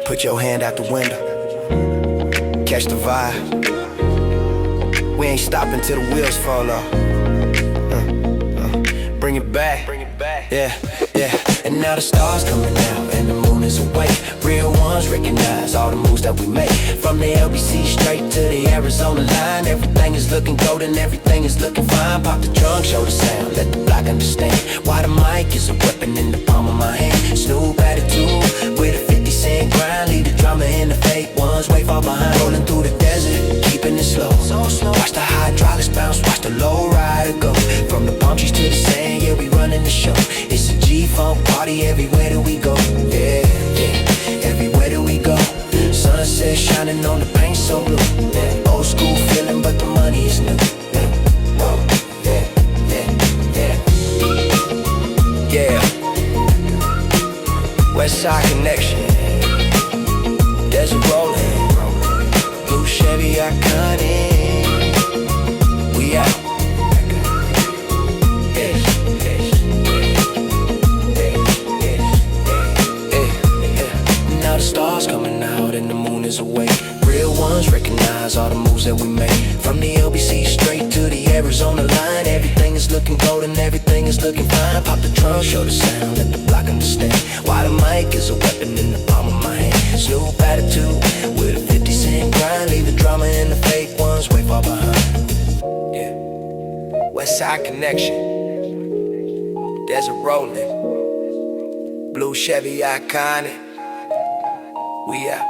Put your hand out the window, catch the vibe. We ain't stopping till the wheels fall off. Bring it back, yeah, yeah. And now the stars coming out and the moon is awake. Real ones recognize all the moves that we make. From the LBC straight to the Arizona line. Everything is looking golden, everything is looking fine. Pop the trunk, show the sound, let the block understand why the mic is a weapon in the palm of my hand. Snoop attitude with a 50 cent grind. Leave the drama in the fake ones way far behind. Rolling through the desert, keeping it slow. Watch the hydraulics bounce, watch the low rider go. From the palm trees to the sand, yeah, we running the show. It's a G-funk party everywhere that we go. Yeah, yeah, everywhere that we go. Sunset shining on the paint so blue. Yeah, old school feeling, but the money is new. Yeah, whoa, yeah, yeah, yeah, yeah. West Side Connection, desert rolling, blue Chevy iconic. We out. Now the stars coming out and the moon is awake. Real ones recognize all the moves that we make. From the LBC straight to the Arizona line. Everything is looking golden, everything is looking fine. Pop the trunk, show the sound, let the block understand why the mic is a weapon in the palm of my hand. Snoop attitude with a 50 cent grind. Leave the drama and the fake ones way far behind. Yeah, West Side Connection, desert rolling, blue Chevy iconic. We out.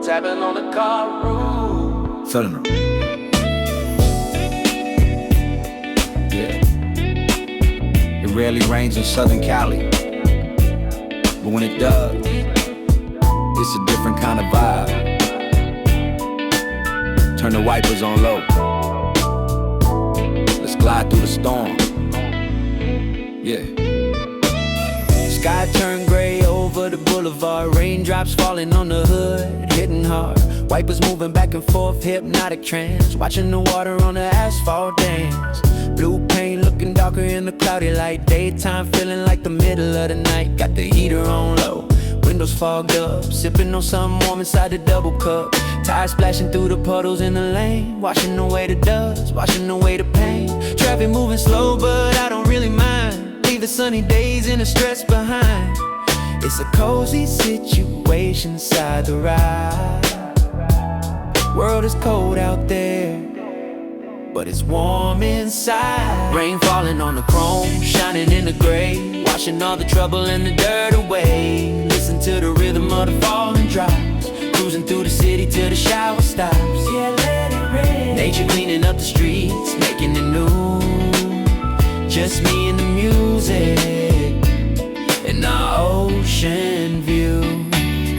Tapping on the car roof. Southern. Yeah. It rarely rains in Southern Cali, but when it does, it's a different kind of vibe. Turn the wipers on low. Let's glide through the storm. Yeah. Sky Wipers moving back and forth, hypnotic trance. Watching the water on the asphalt dance. Blue paint looking darker in the cloudy light. Daytime feeling like the middle of the night. Got the heater on low, windows fogged up. Sipping on something warm inside the double cup. Tires splashing through the puddles in the lane. Washing away the dust, washing away the pain. Traffic moving slow but I don't really mind. Leave the sunny days and the stress behind. It's a cozy situation inside the ride. World is cold out there, but it's warm inside. Rain falling on the chrome, shining in the gray. Washing all the trouble and the dirt away. Listen to the rhythm of the falling drops. Cruising through the city till the shower stops. Yeah, let it rain. Nature cleaning up the streets, making it new. Just me and the music and the ocean view.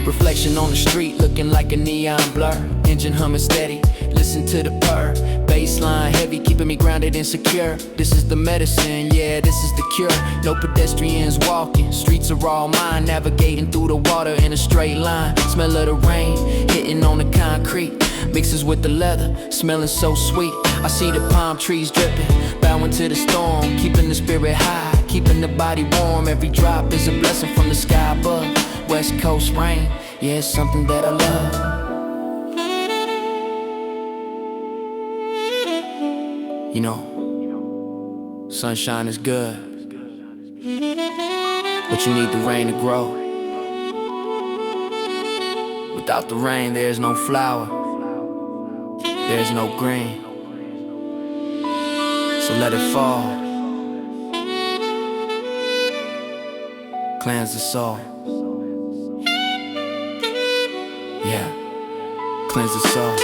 Reflection on the street looking like a neon blur. Engine humming steady, listen to the purr. Baseline heavy, keeping me grounded and secure. This is the medicine, yeah, this is the cure. No pedestrians walking, streets are all mine. Navigating through the water in a straight line. Smell of the rain, hitting on the concrete. Mixes with the leather, smelling so sweet. I see the palm trees dripping, bowing to the storm. Keeping the spirit high, keeping the body warm. Every drop is a blessing from the sky above. West Coast rain, yeah, it's something that I love. You know, sunshine is good, but you need the rain to grow. Without the rain, there's no flower, there's no green. So let it fall, cleanse the soul. Yeah, cleanse the soul.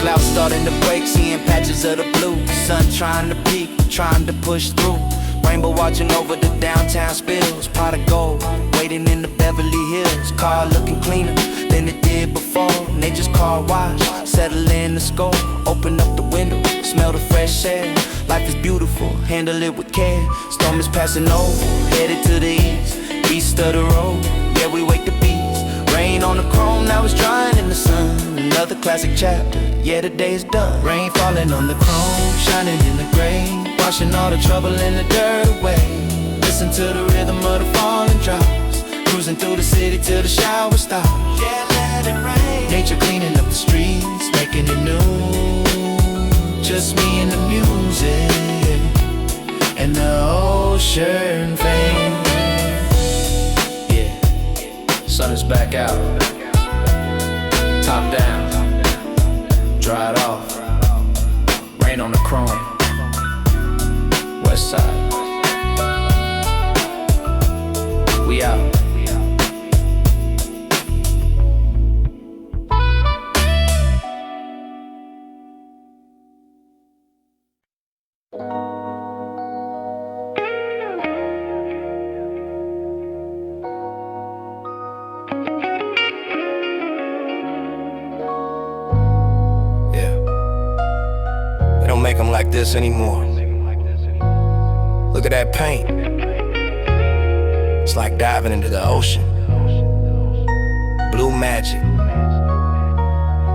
Clouds starting to break, seeing patches of the blue. Sun trying to peak, trying to push through. Rainbow watching over the downtown spills. Pot of gold, waiting in the Beverly Hills. Car looking cleaner than it did before. Nature's car wash, settle in the score. Open up the window, smell the fresh air. Life is beautiful, handle it with care. Storm is passing over, headed to the east of the road. Yeah, we wake the beast. Rain on the chrome, now it's drying in the sun. Another classic chapter, yeah, the day is done. Rain falling on the chrome, shining in the gray. Washing all the trouble and the dirt away. Listen to the rhythm of the falling drops. Cruising through the city till the shower stops. Yeah, let it rain. Nature cleaning up the streets, making it new. Just me and the music and the ocean fame. Yeah, sun is back out. Top down, dry it off. Rain on the chrome. West side, we out. Yeah, they don't make them like this anymore. Look at that paint. It's like diving into the ocean. Blue magic.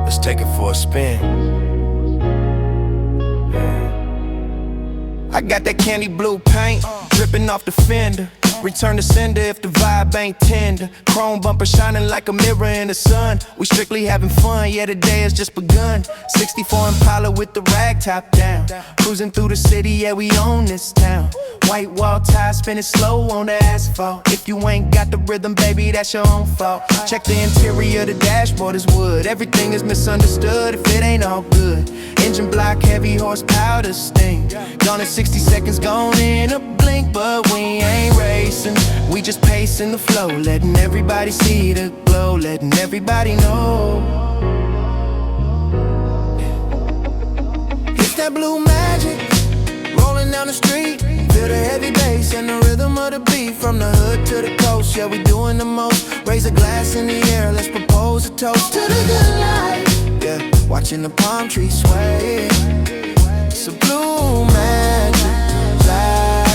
Let's take it for a spin. I got that candy blue paint dripping off the fender. Return to sender if the vibe ain't tender. Chrome bumper shining like a mirror in the sun. We strictly having fun, yeah, the day has just begun. 64 Impala with the rag top down. Cruising through the city, yeah, we own this town. White wall tires spinning slow on the asphalt. If you ain't got the rhythm, baby, that's your own fault. Check the interior, the dashboard is wood. Everything is misunderstood if it ain't all good. Engine block, heavy horsepower to sting. Gone in 60 seconds, gone in a blink. But we ain't racing, we just pacing the flow. Letting everybody see the glow, letting everybody know. It's that blue magic, rolling down the street. Feel the heavy bass and the rhythm of the beat. From the hood to the coast, yeah, we doing the most. Raise a glass in the air, let's propose a toast to the good life. Yeah, watching the palm trees sway. It's a blue magic life.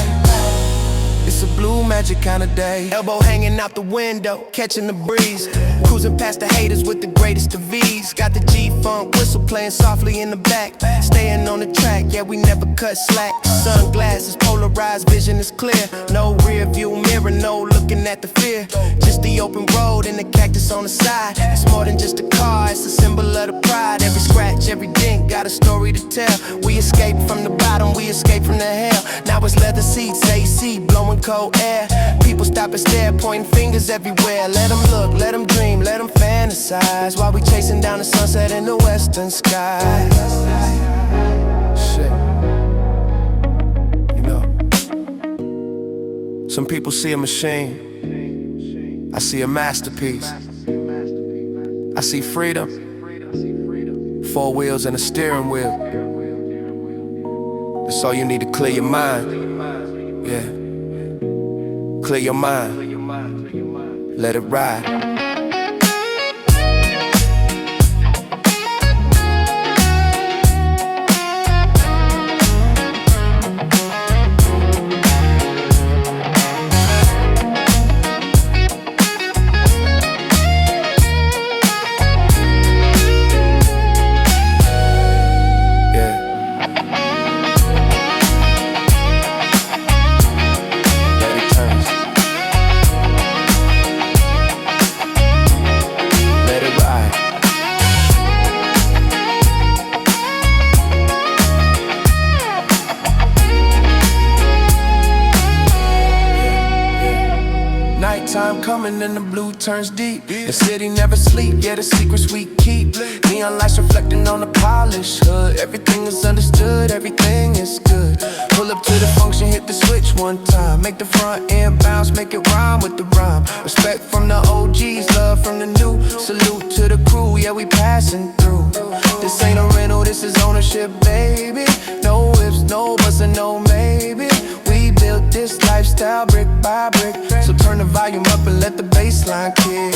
It's a blue magic kind of day. Elbow hanging out the window, catching the breeze. Cruising past the haters with the greatest of ease. Got the G-funk whistle playing softly in the back. Staying on the track, yeah, we never cut slack. Sunglasses, polarized, vision is clear. No rear view mirror, no looking at the fear. Just the open road and the cactus on the side. It's more than just a car, it's a symbol of the pride. Every scratch, every dent, got a story to tell. We escaped from the bottom, we escaped from the hell. Now it's leather seats, AC, blowing cold air. People stop and stare, pointing fingers everywhere. Let them look, let them dream, let them fantasize while we chasing down the sunset in the western sky. Shit. You know, some people see a machine, I see a masterpiece. I see freedom, 4 wheels and a steering wheel. That's all you need to clear your mind. Yeah, clear your mind, let it ride. Nighttime coming and the blue turns deep. The city never sleep, yeah, the secrets we keep. Neon lights reflecting on the polished hood. Everything is understood, everything is good. Pull up to the function, hit the switch one time. Make the front end bounce, make it rhyme with the rhyme. Respect from the OGs, love from the new. Salute to the crew, yeah, we passing through. This ain't a rental, this is ownership, baby. No ifs, no buts, and no maybe. We built this lifestyle brick by brick. So turn the volume up and let the bass line kick. Yeah.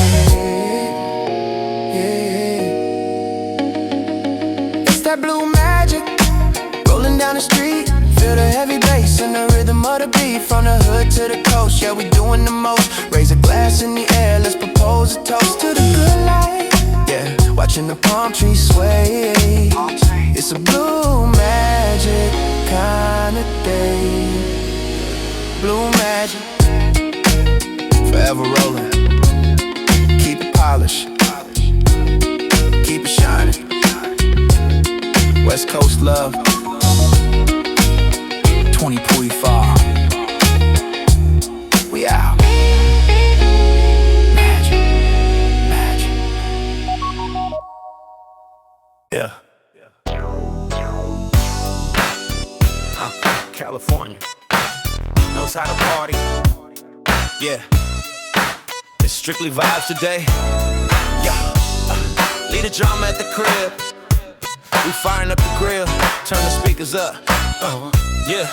It's that blue magic rolling down the street. Feel the heavy bass and the rhythm of the beat. From the hood to the coast, yeah, we doing the most. Raise a glass in the air, let's propose a toast to the good life. Yeah, watching the palm trees sway. It's a blue magic kind of day. Blue magic, forever rolling. Keep it polished, keep it shining. West Coast love, 2045. We out. Magic, magic. Yeah. I'm from California. Knows how to party. Yeah. It's strictly vibes today. Yeah. Leave the drama at the crib. We firing up the grill. Turn the speakers up. Yeah.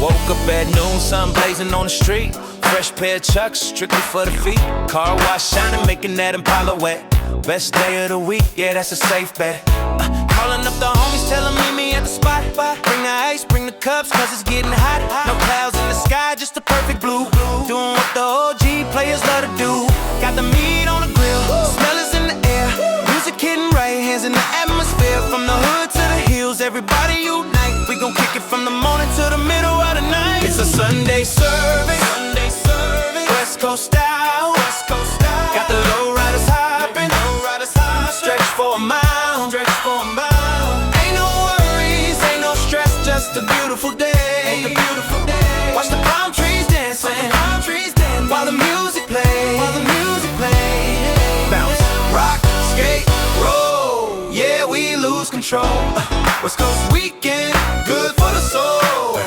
Woke up at noon, sun blazing on the street. Fresh pair of Chucks, strictly for the feet. Car wash shining, making that Impala wet. Best day of the week, yeah, that's a safe bet. Calling up the homies, tell them meet me at the spot. Bring the ice, bring the cups, cause it's getting hot. No clouds in the sky, just a perfect blue. Doing what the OG players love to do. Got the meat on the grill, smell is in the air. Music hitting right, hands in the atmosphere. From the hood to the hills, everybody unite. We gon' kick it from the morning to the middle of the night. It's a Sunday service, West Coast style. Got the low riders hopping, stretch for a mile. Ain't no worries, ain't no stress, just a beautiful day. Watch the palm trees dancing, while the music plays. Bounce, rock, skate, roll. Yeah, we lose control. West Coast weekend, good for the soul.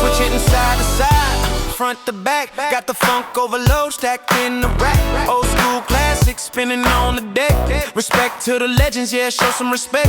Switch hitting side to side, front to back. Got the funk overload stacked in the rack. Old school classics spinning on the deck. Respect to the legends, yeah, show some respect.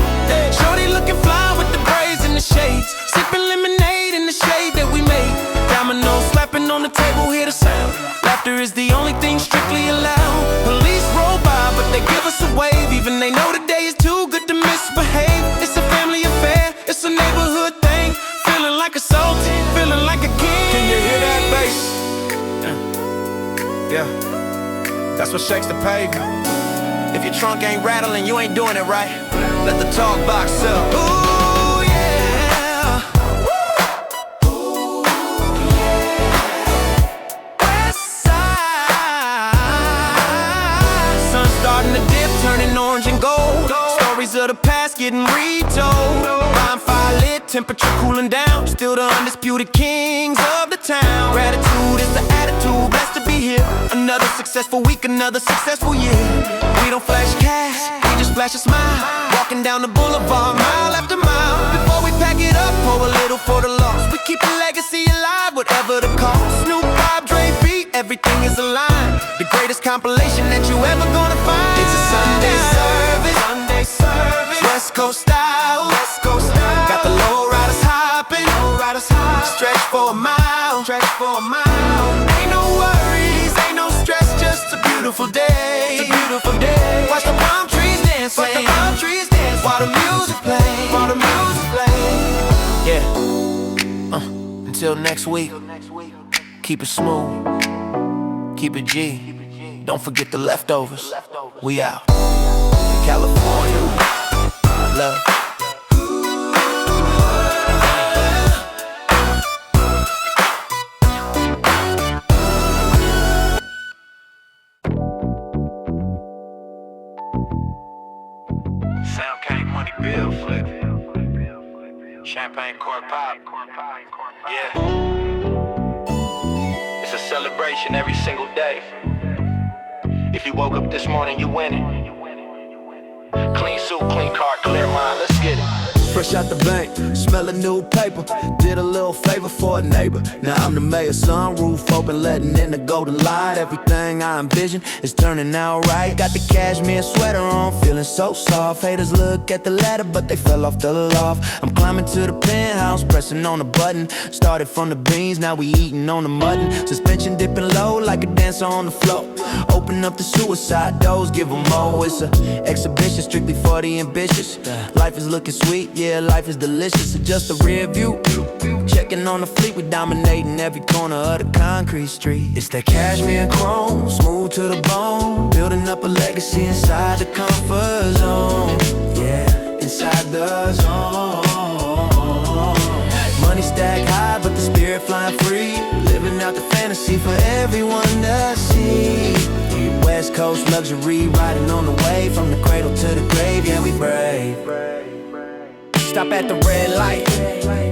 Shorty looking fly with the braids and the shades, sipping lemonade in the shade that we made. Dominoes slapping on the table, hear the sound. Laughter is the only thing strictly allowed. Police roll by, but they give us a wave. Even they know the day is too good to misbehave. It's a family affair, it's a neighborhood thing. Feeling like a sultan, feeling like a king. Can you hear that bass? Yeah, that's what shakes the pavement. If your trunk ain't rattling, you ain't doing it right. Let the talk box up. Ooh, yeah. Ooh, yeah. West side. Sun starting to dip, turning orange and gold. Stories of the past getting retold. Bonfire lit, temperature cooling down. Still the undisputed kings of the town. Gratitude is the attitude, blessed to be here. Another successful week, another successful year. We don't flash cash, we just flash a smile. Walking down the boulevard, mile after mile. Before we pack it up, pour a little for the loss. We keep the legacy alive, whatever the cost. Snoop, Bob, Dre beat, everything is aligned. The greatest compilation that you ever gonna find. It's a Sunday service, Sunday service. West Coast style, West Coast style. got the low riders hopping, stretch for a mile, Stretch for a mile. Ain't no worries, ain't no stress, just a beautiful day. It's a beautiful day. Watch the palm trees dance, Watch the palm trees dance while the music play, while the music plays. Yeah. Until next week, keep it smooth, keep it G. Don't forget the leftovers. We out. California, love. Sound came, money bill flip. Champagne cork pop. Yeah. It's a celebration every single day. If you woke up this morning, you winning. Clean suit, clean car, clear mind. Let's get it. Fresh out the bank, smelling new paper. Did a little favor for a neighbor. Now I'm the mayor, sunroof open, letting in the golden light. Everything I envision is turning out right. Got the cashmere sweater on, feeling so soft. Haters look at the ladder, but they fell off the loft. I'm climbing to the penthouse, pressing on the button. Started from the beans, now we eating on the mutton. Suspension dipping low like a dancer on the floor. Open up the suicide doors, give them more. It's a exhibition strictly for the ambitious. Life is looking sweet, yeah, life is delicious. It's just a rear view. Checking on the fleet, we dominating every corner of the concrete street. It's that cashmere chrome, smooth to the bone. Building up a legacy inside the comfort zone. Yeah, inside the zone. Money stacked high, but the spirit flying free. Living out the fantasy for everyone to see. West Coast luxury, riding on the wave. From the cradle to the grave, yeah, we brave. Stop at the red light,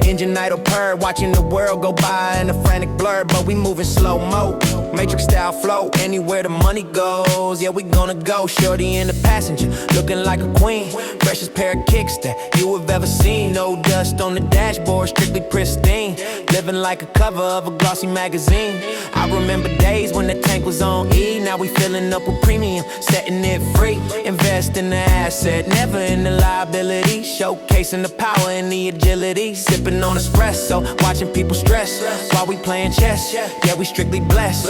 engine idle purr, watching the world go by in a frantic blur. But we moving slow-mo, matrix style flow. Anywhere the money goes, yeah, we gonna go. Shorty in the passenger, looking like a queen. Freshest pair of kicks that you have ever seen. No dust on the dashboard, strictly pristine. Living like a cover of a glossy magazine. I remember days when the tank was on E. Now we filling up with premium, setting it free. Invest in the asset, never in the liability. Showcasing the power and the agility. Sipping on espresso, watching people stress while we playing chess. Yeah, we strictly blessed.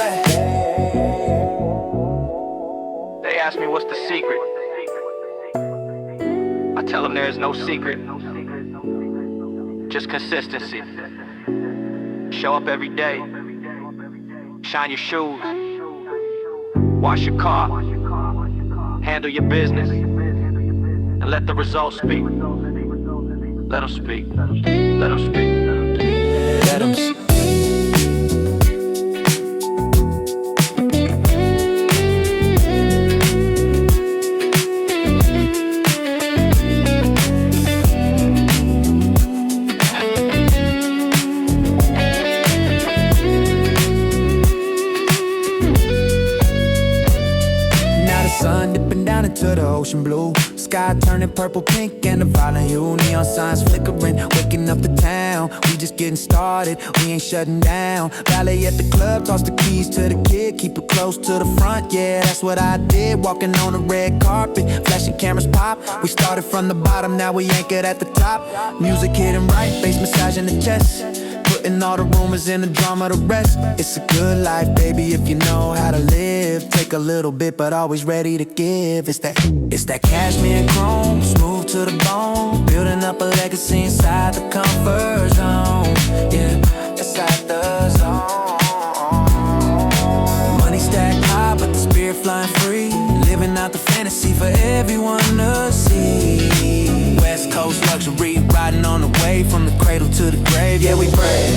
They ask me what's the secret. I tell them there is no secret. Just consistency. Show up every day. Shine your shoes. Wash your car. Handle your business. And let the results speak. Let them speak. Let them speak. Let 'em speak. Sun dipping down into the ocean blue. Sky turning purple, pink, and a violet hue. Neon signs flickering, waking up the town. We just getting started, we ain't shutting down. Ballet at the club, toss the keys to the kid. Keep it close to the front, yeah, that's what I did. Walking on the red carpet, flashing cameras pop. We started from the bottom, now we anchored at the top. Music hitting right, bass massaging the chest, putting all the rumors in the drama to rest. It's a good life, baby, if you know how to live. Take a little bit, but always ready to give. It's that cashmere and chrome, smooth to the bone, building up a legacy inside the comfort zone. Yeah, inside the zone. Money stacked high, but the spirit flying free, living out the fantasy for everyone to see. West Coast luxury, riding on the wave from the cradle to the grave. Yeah, we pray.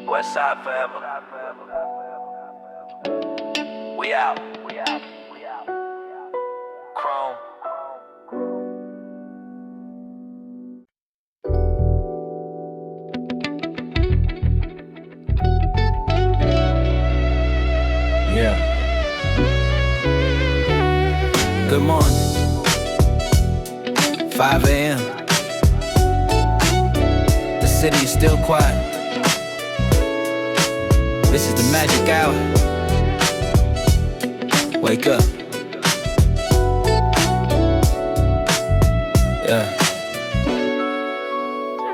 Westside forever. We out. Chrome. Yeah. Good morning. 5 a.m. The city is still quiet. This is the magic hour. Wake up. Yeah.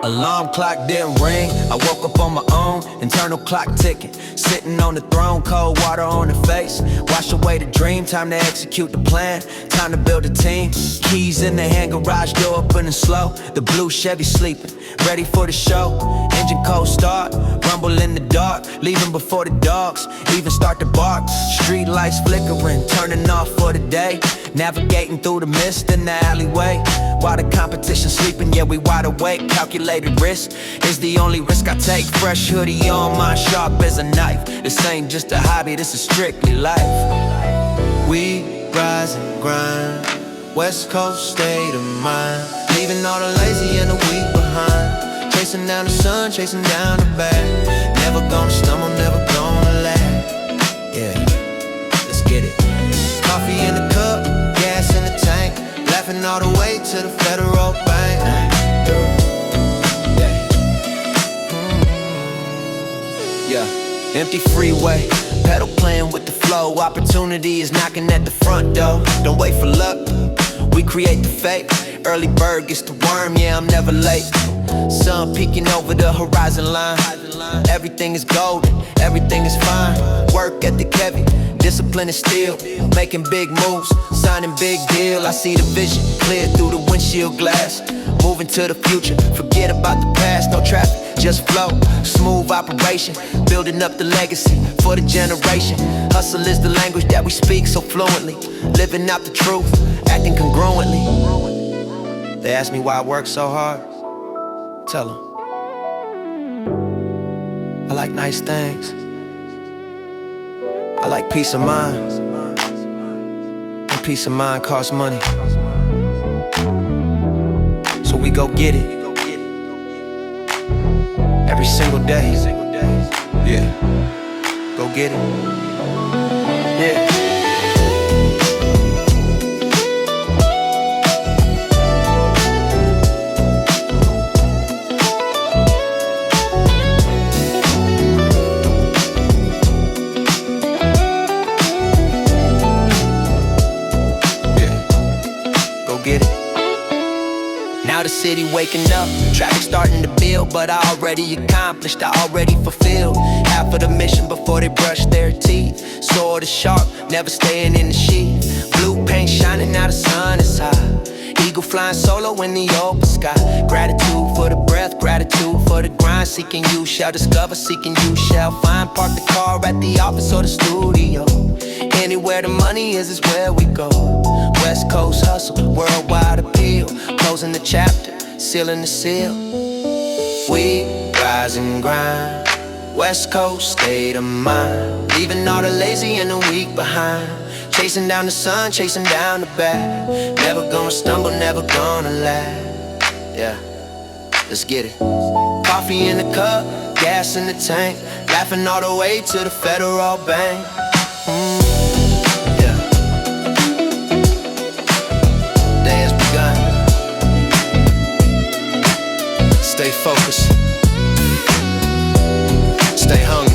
Alarm clock didn't ring. I woke up on my own. Internal clock ticking. Sitting on the throne, cold water on the face. Wash away the dream. Time to execute the plan. Time to build a team. Keys in the hand, garage door opening slow. The blue Chevy sleeping, ready for the show. Engine cold start, rumble in the dark. Leaving before the dogs even start to bark. Street lights flickering, turning off for the day. Navigating through the mist in the alleyway. While the competition sleeping, yeah, we wide awake. Calculated risk is the only risk I take. Fresh hoodie on, mind sharp as a knife. This ain't just a hobby, this is strictly life. We rise and grind, West Coast state of mind. Leaving all the lazy and the weak behind. Chasing down the sun, chasing down the bad. Never gonna stumble, never gonna lag. Yeah, let's get it. Coffee in the cup, gas in the tank. Laughing all the way to the Federal Bank. Yeah, empty freeway, pedal playing with the flow. Opportunity is knocking at the front door. Don't wait for luck, we create the fate. Early bird gets the worm, yeah, I'm never late. Sun peeking over the horizon line. Everything is golden, everything is fine. Work ethic heavy, discipline is still. Making big moves, signing big deal. I see the vision, clear through the windshield glass. Moving to the future, forget about the past. No traffic, just flow, smooth operation. Building up the legacy for the generation. Hustle is the language that we speak so fluently. Living out the truth, acting congruently. They ask me why I work so hard. Tell them I like nice things. I like peace of mind. And peace of mind costs money. So we go get it every single day. Yeah, go get it. Yeah. Now the city waking up, traffic starting to build, but I already accomplished, I already fulfilled half of the mission before they brush their teeth. Sword is sharp, never staying in the sheath. Blue paint shining, now the sun is high. Eagle flying solo in the open sky. Gratitude for the breath, gratitude for the grind. Seeking you shall discover, seeking you shall find. Park the car at the office or the studio. Anywhere the money is where we go. West Coast hustle, worldwide appeal. Closing the chapter, sealing the seal. We rise and grind, West Coast state of mind. Leaving all the lazy and the weak behind. Chasing down the sun, chasing down the bad. Never gonna stumble, never gonna lag. Yeah, let's get it. Coffee in the cup, gas in the tank, laughing all the way to the Federal Bank. Yeah. Day has begun. Stay focused. Stay hungry.